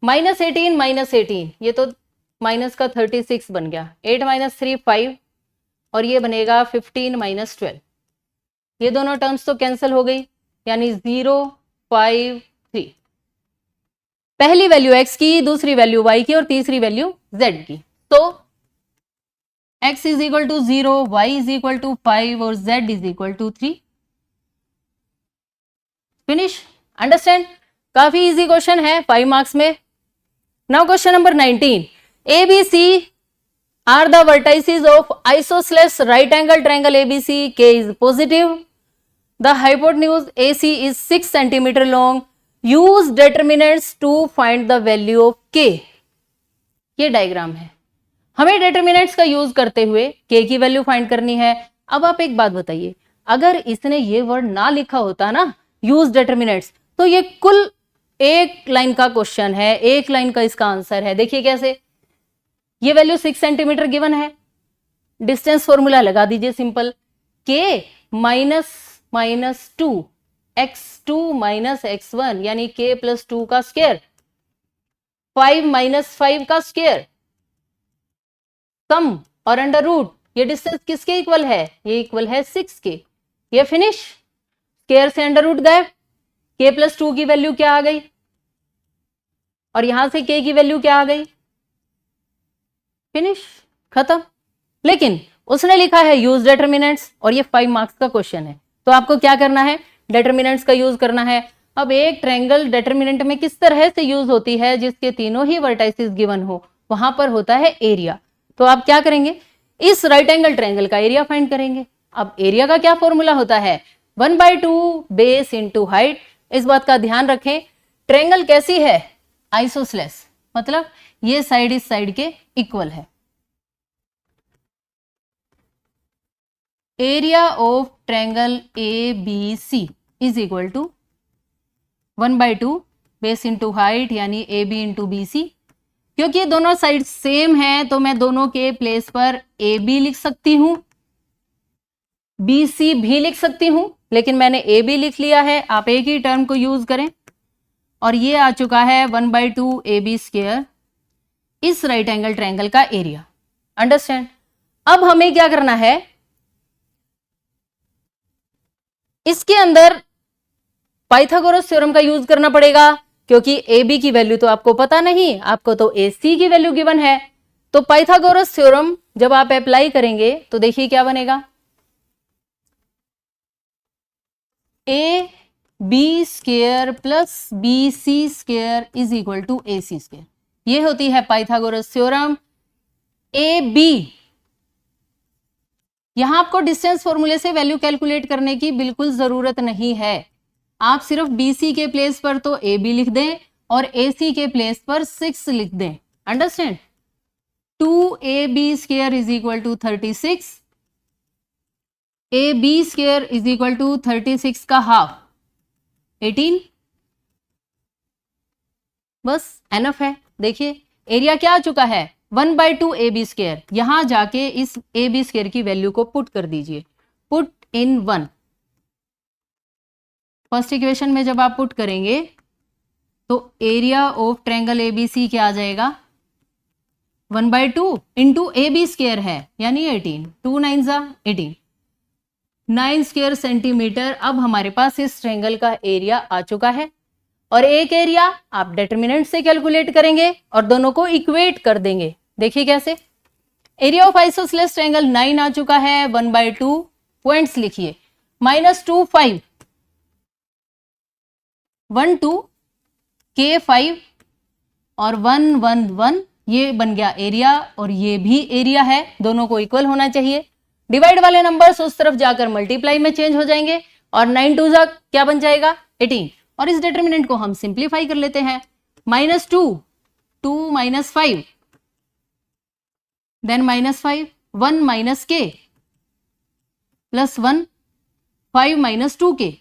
-18 ये तो माइनस का 36 बन गया, 8 -3 5, और ये बनेगा 15 -12, ये दोनों टर्म्स तो कैंसिल हो गई, यानी 0 5 3। पहली वैल्यू x की, दूसरी वैल्यू y की और तीसरी वैल्यू z की। तो x is equal to 0, y is equal to 5 और z is equal to 3। Finish? Understand? काफी इजी क्वेश्चन है 5 मार्क्स में। Now question number 19, ABC are the vertices of isosceles right angle triangle ABC. K is positive. The hypotenuse AC is 6 centimeter long. Use determinants to find the value of K. ये diagram है, हमें determinants का use करते हुए K की value find करनी है। अब आप एक बात बताइए, अगर इसने ये वर्ड ना लिखा होता ना, यूज डिटर्मिनेंट्स, तो ये कुल एक लाइन का क्वेश्चन है, एक लाइन का इसका आंसर है। देखिए कैसे, ये वैल्यू 6 सेंटीमीटर गिवन है, डिस्टेंस फॉर्मूला लगा दीजिए सिंपल, K -2 x2 -x1 यानी K + 2 का स्क्वायर, 5 माइनस 5 का स्क्वायर, सम और अंडर रूट, ये डिस्टेंस किसके इक्वल है? ये इक्वल है 6 के। ये फिनिश, स्क्वायर से अंडर रूट गए, k प्लस 2 की वैल्यू क्या आ गई और यहां से k की वैल्यू क्या आ गई? फिनिश, खत्म। लेकिन उसने लिखा है यूज डिटरमिनेंट्स और ये 5 मार्क्स का क्वेश्चन है, तो आपको क्या करना है? डिटरमिनेंट्स का यूज करना है। अब एक ट्रायंगल डिटरमिनेंट में किस तरह से यूज होती है? जिसके तीनों ही वर्टाइसिस गिवन हो, वहां पर होता है एरिया। तो आप क्या करेंगे? इस राइट एंगल ट्रायंगल का एरिया फाइंड करेंगे। अब एरिया का क्या फॉर्मूला होता है? 1/2 बेस इंटू हाइट। इस बात का ध्यान रखें, ट्रायंगल कैसी है? आइसोसेलेस, मतलब ये साइड इस साइड के इक्वल है। Area of triangle ABC is equal to 1/2 base into height यानी AB इंटू BC। क्योंकि ये दोनों साइड सेम है तो मैं दोनों के प्लेस पर AB लिख सकती हूं, BC भी लिख सकती हूं, लेकिन मैंने AB लिख लिया है। आप एक ही टर्म को यूज करें और ये आ चुका है 1/2 AB स्क्वायर, इस राइट एंगल ट्रायंगल का एरिया। अंडरस्टैंड? अब हमें क्या करना है? इसके अंदर पाइथागोरस थ्योरम का यूज करना पड़ेगा, क्योंकि AB की वैल्यू तो आपको पता नहीं, आपको तो AC की वैल्यू गिवन है। तो पाइथागोरस थ्योरम जब आप अप्लाई करेंगे तो देखिए क्या बनेगा, AB square plus BC square is equal to AC square. ये होती है पाइथागोरस थ्योरम। AB, यहां आपको डिस्टेंस फॉर्मूले से वैल्यू कैलकुलेट करने की बिल्कुल जरूरत नहीं है। आप सिर्फ BC के प्लेस पर तो AB लिख दें और AC के प्लेस पर 6 लिख दें। Understand? 2AB square is equal to 36, AB square is equal to 36 का हाफ 18। बस एनफ है। देखिए एरिया क्या आ चुका है? 1/2 AB स्क्वायर। यहां जाके इस AB स्क्वायर की वैल्यू को पुट कर दीजिए, पुट इन 1। फर्स्ट इक्वेशन में जब आप पुट करेंगे तो एरिया ऑफ ट्रायंगल ABC क्या आ जाएगा? 1/2 इंटू AB स्क्वायर है यानी 18, 2 9 जा 18, 9 स्क्वायर सेंटीमीटर। अब हमारे पास इस ट्रायंगल का एरिया आ चुका है और एक एरिया आप डिटरमिनेंट से कैलकुलेट करेंगे और दोनों को इक्वेट कर देंगे। देखिए कैसे? एरिया ऑफ आइसोसेलेस ट्रायंगल 9 आ चुका है, 1/2 पॉइंट्स लिखिए, -2 5 1 2 K 5 और 1 1 1, ये बन गया एरिया और ये भी एरिया है, दोनों को इक्वल होना चाहिए। डिवाइड वाले नंबर्स उस तरफ जाकर मल्टीप्लाई में चेंज हो जाएंगे और 9 2 जा क्या बन जाएगा? 18। और इस डिटरमिनेंट को हम सिंप्लीफाई कर लेते हैं, -2 2 -5 then -5 1 -K plus 1 5 -2K,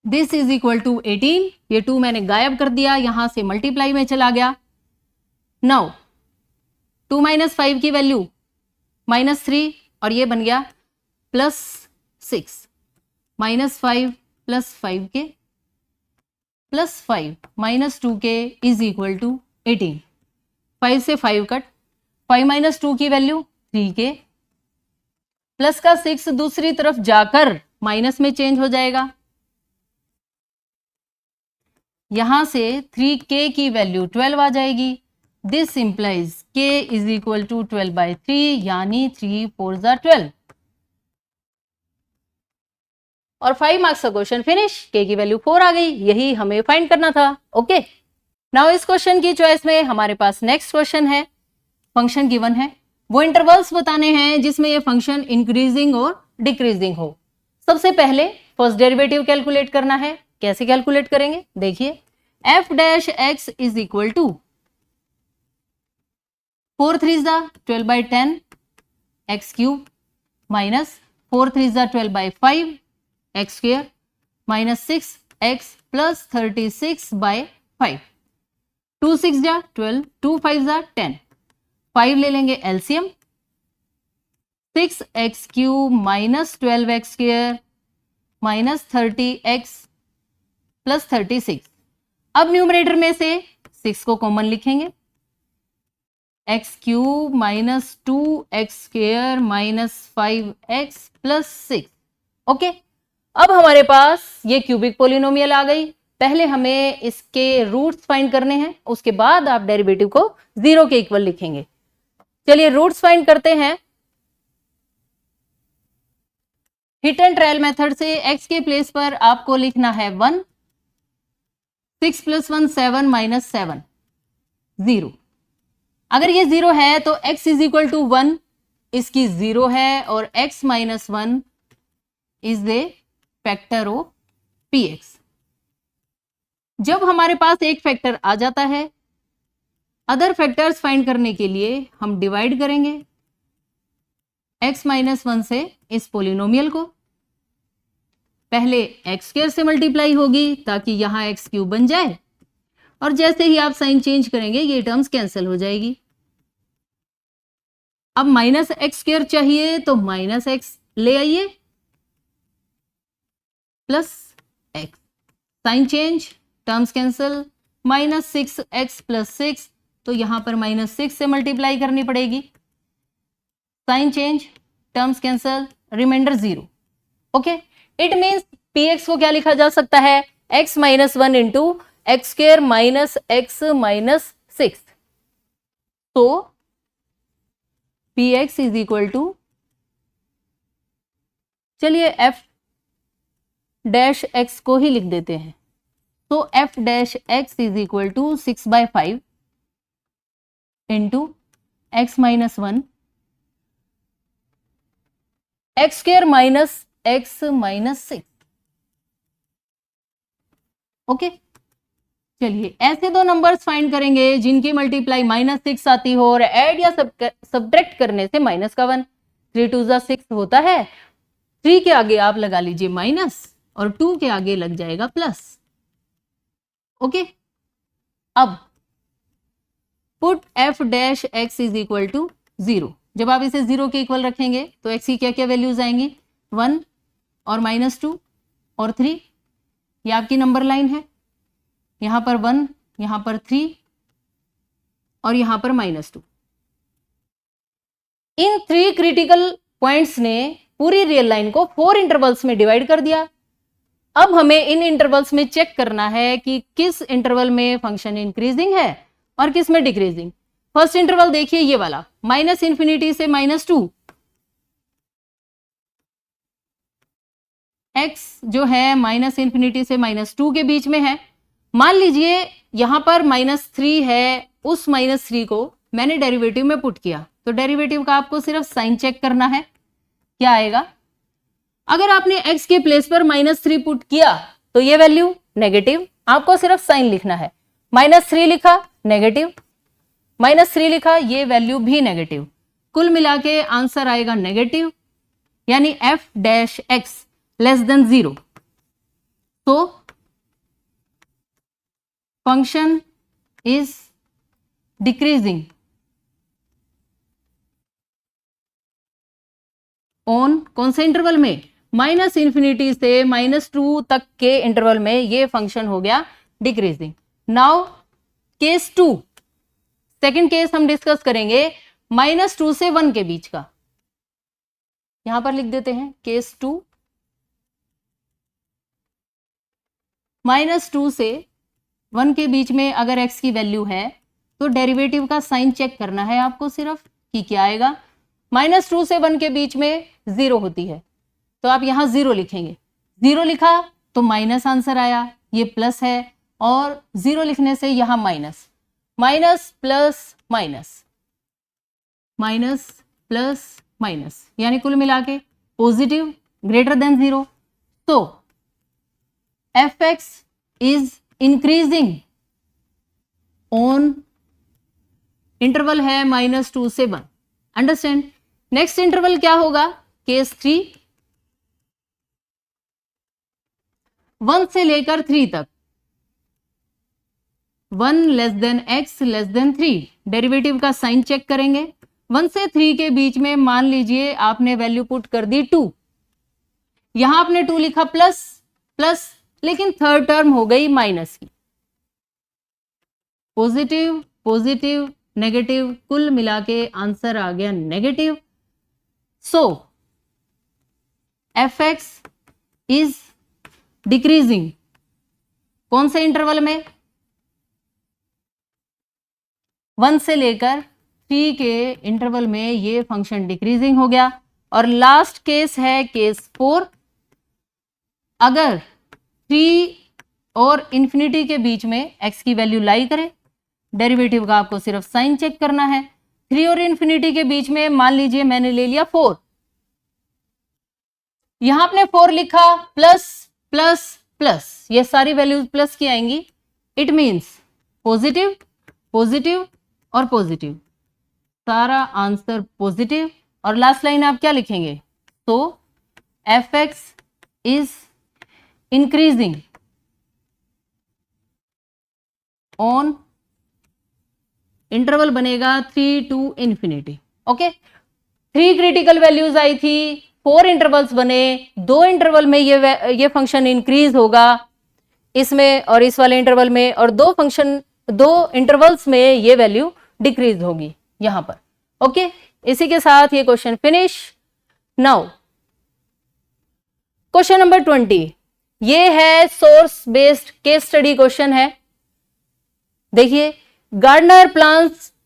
this is equal to 18। ये 2 मैंने गायब कर दिया, यहां से मल्टीप्लाई में चला गया। नाउ 2 - 5 की वैल्यू -3 और ये बन गया +6, -5 + 5K plus 5 -2K is equal to 18। 5 से 5 कट, 5 - 2 की वैल्यू 3K, प्लस का 6 दूसरी तरफ जाकर माइनस में चेंज हो जाएगा। यहां से 3K की वैल्यू 12 आ जाएगी। This implies K is equal to 12/3 यानी 3 4 जा 12 और 5 मार्क्स का क्वेश्चन फिनिश। K की वैल्यू 4 आ गई, यही हमें फाइंड करना था। ओके, नाउ इस क्वेश्चन की चॉइस में हमारे पास नेक्स्ट क्वेश्चन है। फंक्शन गिवन है, वो इंटरवल्स बताने हैं जिसमें ये फंक्शन इंक्रीजिंग और डिक्रीजिंग हो। सबसे पहले फर्स्ट डेरिवेटिव कैलकुलेट करना है। कैसे कैलकुलेट करेंगे? देखिए, f' is equal to 4 3 12/10 x cube minus 4 3 12/5 x square minus 6x plus 36/5, 2 6 12, 2 5 10, 5 ले लेंगे LCM, 6x cube minus 12x square minus 30x plus 36, अब न्यूमरेटर में से 6 को कॉमन लिखेंगे, x cube minus 2x² minus 5x plus 6। Okay, अब हमारे पास ये क्यूबिक पोलिनोमियल आ गई। पहले हमें इसके रूट्स फाइंड करने हैं, उसके बाद आप डेरिवेटिव को 0 के इक्वल लिखेंगे। चलिए रूट्स फाइंड करते हैं। हिट एंड ट्रायल मेथड से x के प्लेस पर आपको लिखना है 1, 6 + 1 7 माइनस 7 0। अगर ये 0 है तो x = 1 इसकी 0 है और x - 1 is the factor of px। जब हमारे पास एक फैक्टर आ जाता है, अदर फैक्टर्स फाइंड करने के लिए हम डिवाइड करेंगे x - 1 से इस पोलिनोमियल को। पहले x² से मल्टीप्लाई होगी ताकि यहां x³ बन जाए, और जैसे ही आप साइन चेंज करेंगे ये टर्म्स कैंसिल हो जाएगी। अब -x² चाहिए तो -x ले आइए plus x, sign change, terms cancel, -6x + 6, तो यहां पर -6 से मल्टीप्लाई करनी पड़ेगी, sign change, terms cancel, reminder 0। Okay, it means px को क्या लिखा जा सकता है, x - 1 × x² minus x minus 6। तो px = चलिए f' को ही लिख देते हैं। तो f' x = 6/5 × x - 1 x² minus x minus 6। Okay, चलिए ऐसे दो नंबर्स फाइंड करेंगे जिनकी मल्टीप्लाई -6 आती हो और ऐड या सब्ट्रैक्ट करने से माइनस का 1, 3 × 2 = 6 होता है। 3 के आगे आप लगा लीजिए माइनस और 2 के आगे लग जाएगा प्लस। ओके, अब पुट f' x = 0। जब आप इसे 0 के इक्वल रखेंगे तो x की क्या क्या वैल्यूज आएंगी, 1 और -2 और 3। ये आपकी नंबर लाइन है, यहां पर 1, यहां पर 3 और यहां पर -2। इन 3 क्रिटिकल पॉइंट्स ने पूरी रियल लाइन को 4 इंटरवल्स में डिवाइड कर दिया। अब हमें इन इंटरवल्स में चेक करना है कि किस इंटरवल में फंक्शन इंक्रीजिंग है और किस में डिक्रीजिंग। फर्स्ट इंटरवल देखिए ये वाला, -∞ से -2। x जो है -∞ से -2 के बीच में है। मान लीजिए यहां पर -3 है, उस -3 को मैंने डेरिवेटिव में पुट किया, तो डेरिवेटिव का आपको सिर्फ साइन चेक करना है, क्या आएगा। अगर आपने x के प्लेस पर -3 पुट किया तो ये वैल्यू नेगेटिव, आपको सिर्फ साइन लिखना है। -3 लिखा नेगेटिव, -3 लिखा ये वैल्यू भी नेगेटिव, कुल मिला के आंसर आएगा नेगेटिव, यानी f' < 0। तो फंक्शन इज डिक्रीजिंग ऑन कौन से इंटरवल में, -∞ से -2 तक के इंटरवल में ये फंक्शन हो गया decreasing. Now case 2, second case हम डिस्कस करेंगे -2 से 1 के बीच का। यहां पर लिख देते हैं केस 2, -2 से 1 के बीच में अगर x की वैल्यू है तो डेरिवेटिव का साइन चेक करना है आपको सिर्फ कि क्या आएगा। -2 से 1 के बीच में 0 होती है, तो आप यहां 0 लिखेंगे। 0 लिखा तो माइनस आंसर आया, ये प्लस है, और 0 लिखने से यहां minus, minus plus minus, minus plus minus, यानी कुल मिला के पॉजिटिव > 0। तो fx is increasing on interval है -2 से 1। अंडरस्टैंड। नेक्स्ट इंटरवल क्या होगा, केस 3, 1 से लेकर 3 तक, 1 < x < 3। डेरिवेटिव का साइन चेक करेंगे। 1 से 3 के बीच में मान लीजिए आपने वैल्यू पुट कर दी 2, यहां आपने 2 लिखा प्लस प्लस, लेकिन थर्ड टर्म हो गई माइनस की, पॉजिटिव, पॉजिटिव, नेगेटिव, कुल मिला के आंसर आ गया negative. So F x is decreasing. कौन से इंटरवल में? 1 से लेकर 3 के इंटरवल में ये फंक्शन डिक्रीजिंग हो गया। और लास्ट केस है केस 4। अगर 3 और इंफिनिटी के बीच में x की वैल्यू लाई करे, डेरिवेटिव का आपको सिर्फ साइन चेक करना है। 3 और इंफिनिटी के बीच में मान लीजिए मैंने ले लिया 4, यहां आपने 4 लिखा, प्लस प्लस प्लस, ये सारी वैल्यूज प्लस की आएंगी। इट मीन्स पॉजिटिव, पॉजिटिव और पॉजिटिव, सारा आंसर पॉजिटिव। और लास्ट लाइन आप क्या लिखेंगे? तो f x is increasing on interval बनेगा 3 to infinity. Okay, 3 critical values आई थी, 4 इंटरवल्स बने, 2 इंटरवल में ये फंक्शन इंक्रीज होगा इसमें और इस वाले इंटरवल में, और 2 इंटरवल्स में ये वैल्यू डिक्रीज होगी यहां पर। ओके, इसी के साथ ये question finish. Now question number 20, ये है source based case study question है। देखिए, gardener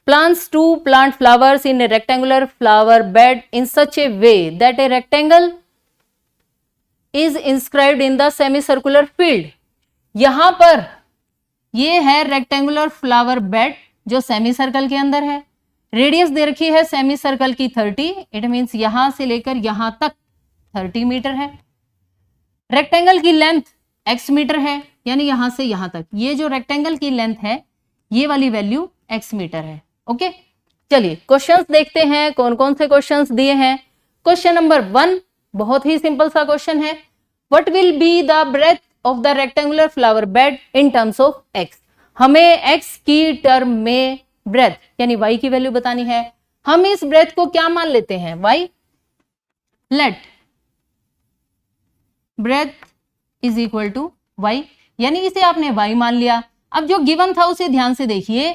plants to plant flowers in a rectangular flower bed in such a way that a rectangle is inscribed in the semicircular field। यहां पर ये है rectangular flower bed जो semi circle के अंदर है। रेडियस दे रखी है सेमी सर्कल की 30, इट मींस यहां से लेकर यहां तक 30 मीटर है। रेक्टेंगल की लेंथ x मीटर है, यानी यहां से यहां तक ये जो रेक्टेंगल की लेंथ है ये वाली वैल्यू x मीटर है। ओके, चलिए क्वेश्चंस देखते हैं कौन कौन से क्वेश्चंस दिए हैं। क्वेश्चन नंबर 1 बहुत ही सिंपल सा क्वेश्चन है। What will be the breadth of the rectangular flower bed in terms of x। हमें x की टर्म में ब्रेथ यानी y की वैल्यू बतानी है। हम इस ब्रेथ को क्या मान लेते हैं? y। Let breadth is equal to y, यानी इसे आपने y मान लिया। अब जो गिवन था उसे ध्यान से देखिए,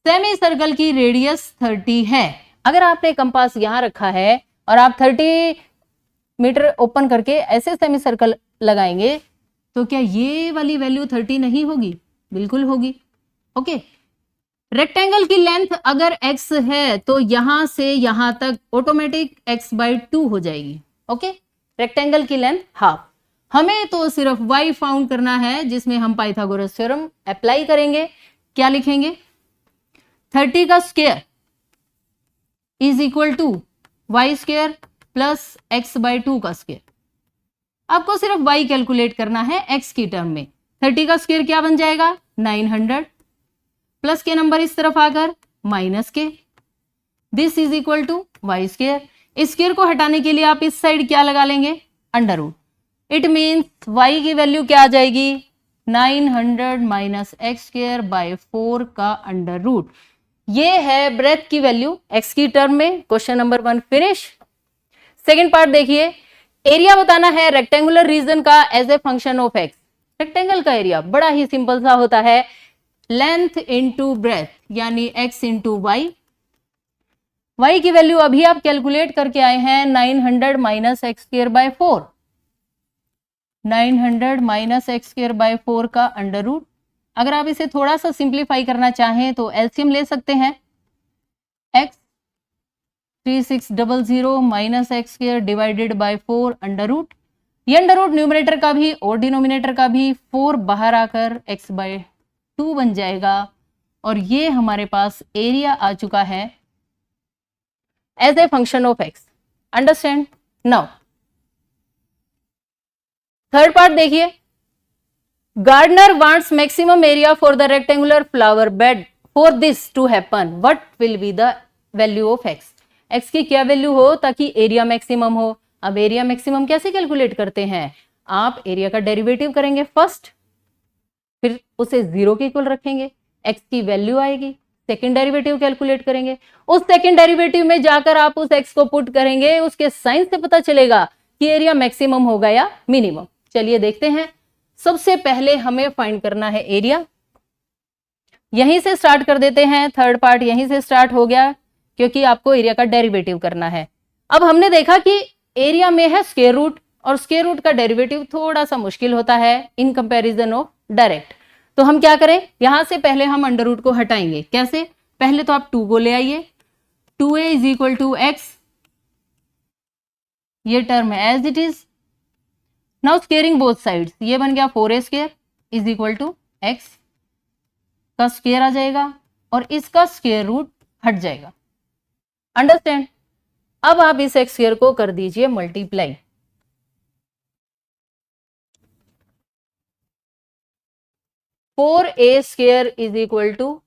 सेमी सर्कल की रेडियस 30 है। अगर आपने कंपास यहां रखा है और आप 30 मीटर ओपन करके ऐसे सेमी सर्कल लगाएंगे तो क्या ये वाली वैल्यू 30 नहीं होगी? बिल्कुल होगी। ओके, रेक्टेंगल की लेंथ अगर x है तो यहां से यहां तक ऑटोमेटिक x/2 हो जाएगी। ओके, रेक्टेंगल की लेंथ हाफ। हमें तो सिर्फ y फाउंड करना है, जिसमें हम पाइथागोरस थ्योरम अप्लाई करेंगे। क्या लिखेंगे? 30 का square is equal to y square plus x/2 का स्क्वायर। आपको सिर्फ y कैलकुलेट करना है x की टर्म में। 30 का स्क्वायर क्या बन जाएगा? 900, प्लस के नंबर इस तरफ आकर माइनस के, this is equal to y square. इस स्क्वायर को हटाने के लिए आप इस साइड क्या लगा लेंगे? Under root. It means y की वैल्यू क्या आ जाएगी? 900 माइनस एक्स स्क्वायर बाय 4 का अंडर रूट। ये है ब्रेथ की वैल्यू x की टर्म में। Question number 1 finish. Second part देखिए, एरिया बताना है रेक्टेंगुलर रीजन का as a function of x। Rectangle का एरिया बड़ा ही सिंपल सा होता है, लेंथ इंटू ब्रेथ यानी x इंटू वाई। y की वैल्यू अभी आप कैलकुलेट करके आए हैं 900 minus x square by 4। 900 minus x square by 4 का अंडर रूट। अगर आप इसे थोड़ा सा सिंप्लीफाई करना चाहें तो एलसीएम ले सकते हैं। x 3600 minus x square divided by 4 under root. ये अंडर रूट न्यूमरेटर का भी और डिनोमिनेटर का भी 4 बाहर आकर x/2 बन जाएगा। और ये हमारे पास एरिया आ चुका है as a function of x। Understand? Now third part देखिए, gardener wants maximum area for the rectangular flower bed. For this to happen what will be the value of x। x की क्या value हो ताकि area maximum हो? अब area maximum कैसे calculate करते हैं? आप एरिया का डेरिवेटिव करेंगे फर्स्ट, फिर उसे 0 के इक्वल रखेंगे, x की वैल्यू आएगी, सेकेंड डेरिवेटिव कैलकुलेट करेंगे। उस सेकेंड डेरिवेटिव में जाकर आप उस x को पुट करेंगे, उसके साइन से पता चलेगा कि एरिया मैक्सिमम होगा या मिनिमम। चलिए देखते हैं। सबसे पहले हमें फाइंड करना है एरिया। यहीं से स्टार्ट कर देते हैं, थर्ड पार्ट यहीं से स्टार्ट हो गया क्योंकि आपको एरिया का डेरिवेटिव करना है। अब हमने देखा कि एरिया में है स्क्वायर रूट और स्क्वायर रूट का डेरिवेटिव थोड़ा सा मुश्किल होता है इन कंपैरिजन ऑफ डायरेक्ट। तो हम क्या करें, यहां से पहले हम अंडर रूट को हटाएंगे। कैसे? पहले तो आप 2 को ले आइए, 2a is equal to x, ये टर्म है as it is. Now squaring both sides, ये बन गया 4a square is equal to x का स्क्वायर आ जाएगा और इसका स्क्वायर रूट हट जाएगा। अंडरस्टैंड? अब आप इस एक्स स्क्वायर को कर दीजिए multiply. Four A square is equal to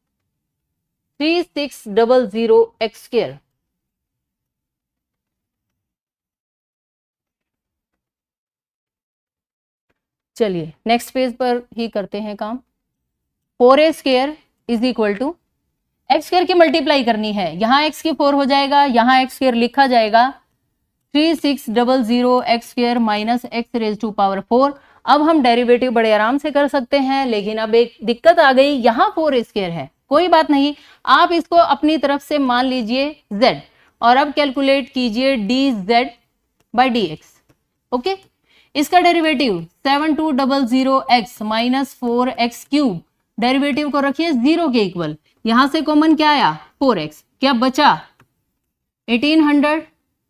3600 x square. चलिए नेक्स्ट पेज पर ही करते हैं काम। 4a square is equal to x square की मल्टीप्लाई करनी है, यहां एक्स की 4 हो जाएगा, यहां एक्स स्क्वायर लिखा जाएगा 3600 x square minus x raise to power 4। अब हम डेरिवेटिव बड़े आराम से कर सकते हैं, लेकिन अब एक दिक्कत आ गई, यहां 4 स्क्वायर है। कोई बात नहीं, आप इसको अपनी तरफ से मान लीजिए z और अब कैलकुलेट कीजिए dz बाई dx। ओके, इसका derivative 7200x minus 4x cube, derivative को रखिए 0 के इक्वल। यहां से कॉमन क्या आया? 4x, क्या बचा? 1800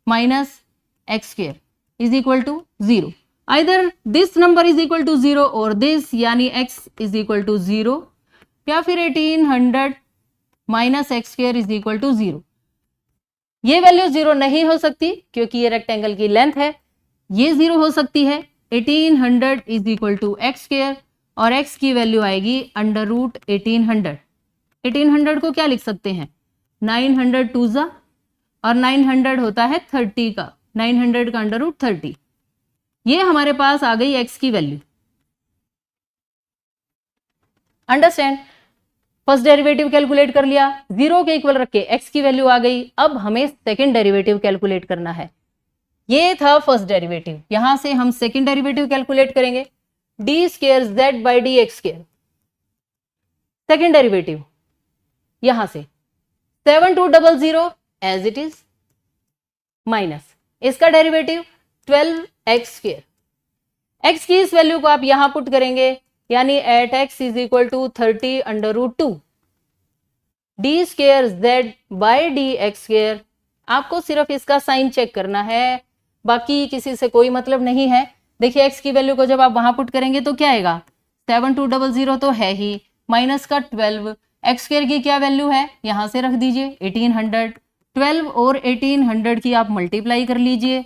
minus x square is equal to 0। Either this number is equal to 0 और दिस, यानी x इज इक्वल टू 0, या फिर 1800 minus x square is equal to 0। ये वैल्यू 0 नहीं हो सकती क्योंकि ये रेक्टेंगल की लेंथ है। ये 0 हो सकती है। 1800 is equal to x square और x की वैल्यू आएगी अंडर रूट 1800। 1800 को क्या लिख सकते हैं? 900 टू जा, और 900 होता है 30 का, 900 का अंडर रूट 30। ये हमारे पास आ गई x की value. Understand? First derivative calculate कर लिया, 0 के इक्वल रख के x की वैल्यू आ गई। अब हमें सेकंड डेरिवेटिव कैलकुलेट करना है। ये था फर्स्ट डेरिवेटिव, यहां से हम सेकंड डेरिवेटिव कैलकुलेट करेंगे, D square z by d x square. Second derivative यहां से 7200 एज इट इज माइनस इसका डेरिवेटिव 12x स्क्वायर। x की इस वैल्यू को आप यहां पुट करेंगे, यानी at x is equal to 30 under root 2 d square z by d x square. आपको सिर्फ इसका साइन चेक करना है, बाकी किसी से कोई मतलब नहीं है। देखिए x की वैल्यू को जब आप वहां पुट करेंगे तो क्या आएगा? 7200 तो है ही, माइनस का 12, एक्स स्क्वायर की क्या वैल्यू है यहां से रख दीजिए 1800। 12 और 1800 की आप मल्टीप्लाई कर लीजिए,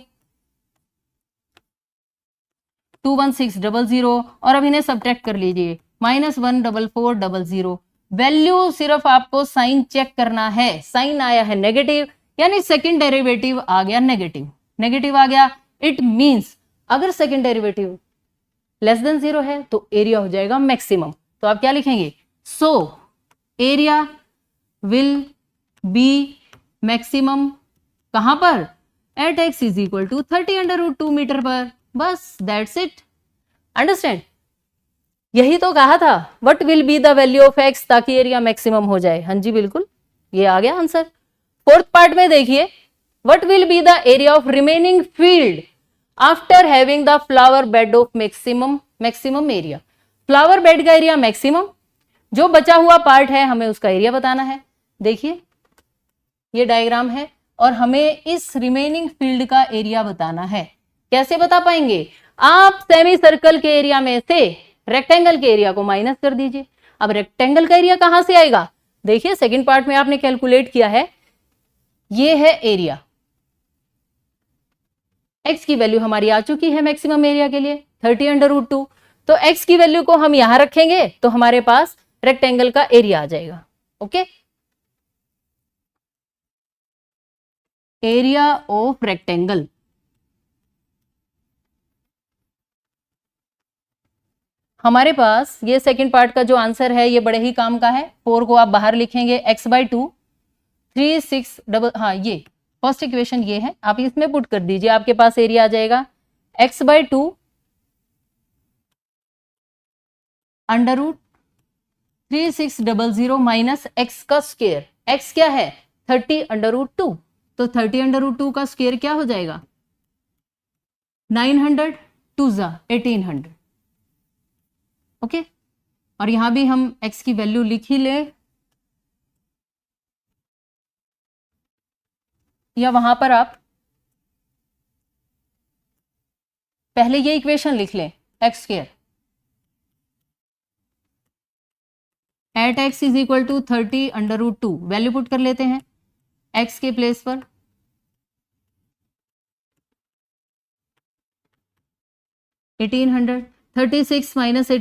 21600, और अब इन्हें सब्ट्रैक्ट कर लीजिए, -14400। वैल्यू सिर्फ आपको साइन चेक करना है, साइन आया है नेगेटिव, यानी सेकंड डेरिवेटिव आ गया नेगेटिव। नेगेटिव आ गया, इट मींस अगर सेकंड डेरिवेटिव लेस देन 0 है तो एरिया हो जाएगा मैक्सिमम। तो आप क्या लिखेंगे? So area will be maximum कहां पर? At x is equal to 30 under root 2 metre पर। बस दैट्स इट। अंडरस्टैंड? यही तो कहा था, what will be the value of x, ताकि एरिया मैक्सिमम हो जाए। हाँ जी बिल्कुल, ये आ गया आंसर। फोर्थ पार्ट में देखिए, what will be the area of remaining field after having the flower bed of maximum area. Flower bed का एरिया मैक्सिमम, जो बचा हुआ पार्ट है हमें उसका एरिया बताना है। देखिए ये डायग्राम है और हमें इस रिमेनिंग फील्ड का एरिया बताना है। कैसे बता पाएंगे? आप सेमी सर्कल के एरिया में से रेक्टेंगल के एरिया को माइनस कर दीजिए। अब रेक्टेंगल का एरिया कहां से आएगा? देखिए सेकंड पार्ट में आपने कैलकुलेट किया है, ये है एरिया। x की वैल्यू हमारी आ चुकी है मैक्सिमम एरिया के लिए 30 अंडर रूट 2। तो x की वैल्यू को हम यहां रखेंगे तो हमारे पास रेक्टेंगल का एरिया आ जाएगा। Okay, area of rectangle. हमारे पास ये सेकंड पार्ट का जो आंसर है ये बड़े ही काम का है। 4 को आप बाहर लिखेंगे, x बाई 2, 36 हाँ ये फर्स्ट इक्वेशन ये है, आप इसमें पुट कर दीजिए, आपके पास एरिया आ जाएगा x by 2 under root 3600 minus x का स्क्वायर, एक्स क्या है 30√2, तो 30√2 का स्क्वायर क्या हो जाएगा 900, 2 जा 1800। ओके, और यहां भी हम x की वैल्यू लिख ही ले, या वहां पर आप पहले ये इक्वेशन लिख लें, x square at x is equal to 30√2, value put कर लेते हैं x के प्लेस पर, $1800, 36 माइनस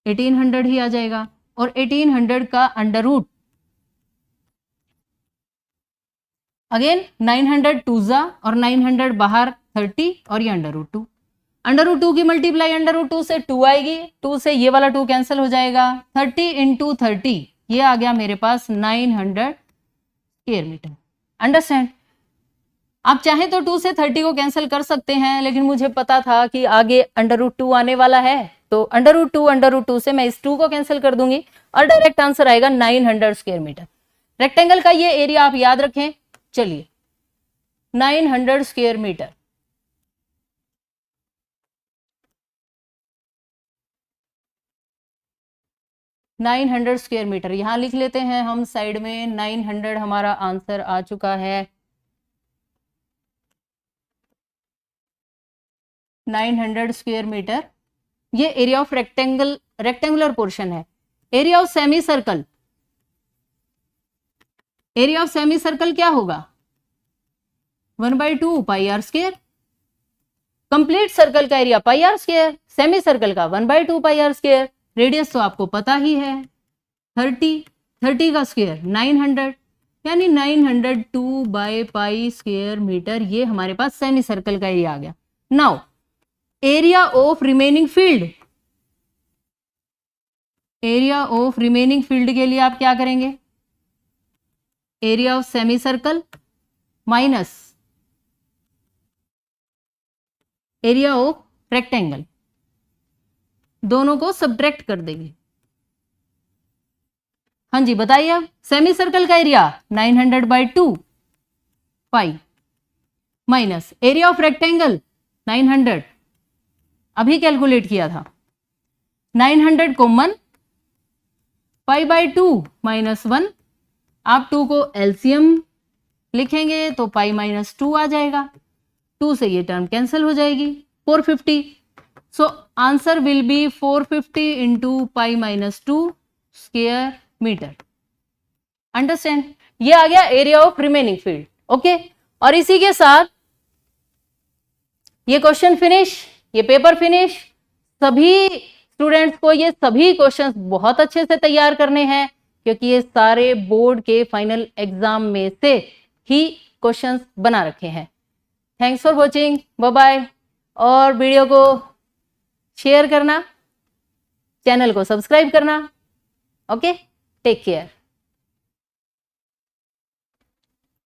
1800 ही आ जाएगा, और 1800 का अंडर रूट अगेन 900 2 जा, और 900 बाहर 30, और ये अंडर रूट 2 की मल्टीप्लाई अंडर रूट 2 से 2 आएगी, 2 से ये वाला 2 कैंसिल हो जाएगा, 30 इंटू 30 ये आ गया मेरे पास 900 स्क्वायर मीटर। अंडरस्टैंड? आप चाहें तो 2 से 30 को कैंसिल कर सकते हैं, लेकिन मुझे पता था कि आगे अंडर रूट 2 आने वाला है, तो अंडर रूट 2 से मैं इस 2 को कैंसिल कर दूंगी और डायरेक्ट आंसर आएगा 900 स्क्वायर मीटर। रेक्टेंगल का ये एरिया आप याद रखें। चलिए 900 स्क्वायर मीटर, स्क्वायर मीटर यहां लिख लेते हैं हम साइड में। 900 हमारा आंसर आ चुका है, 900 स्क्वायर मीटर। ये एरिया ऑफ रेक्टेंगुलर पोर्शन है। Area of semi circle, area of semi circle क्या होगा 1/2 pi r square. Complete circle का area pi r square, semi circle का 1/2 पाई आर स्क्वायर। रेडियस तो आपको पता ही है 30 का स्क्वायर 900, यानी 902 बाई पाई स्क्वायर मीटर, ये हमारे पास सेमी सर्कल का एरिया आ गया। Now area of remaining field, area of remaining field के लिए आप क्या करेंगे, area of semi circle minus area of rectangle, दोनों को सब्ट्रैक्ट कर देंगे। हाँ जी बताइए, अब सेमी सर्कल का area 900/2 pi minus area of rectangle 900, अभी कैलकुलेट किया था, 900 कॉमन, पाई/2 -1, आप 2 को एलसीएम लिखेंगे तो पाई -2 आ जाएगा, 2 से ये टर्म कैंसिल हो जाएगी, 450। So answer will be 450 into pi -2 square metre. Understand? ये आ गया area of remaining field. Okay, और इसी के साथ ये क्वेश्चन फिनिश, ये पेपर फिनिश। सभी स्टूडेंट्स को ये सभी क्वेश्चंस बहुत अच्छे से तैयार करने हैं, क्योंकि ये सारे बोर्ड के फाइनल एग्जाम में से ही क्वेश्चंस बना रखे हैं। Thanks for watching, bye bye. और वीडियो को शेयर करना, चैनल को सब्सक्राइब करना। Okay, take care.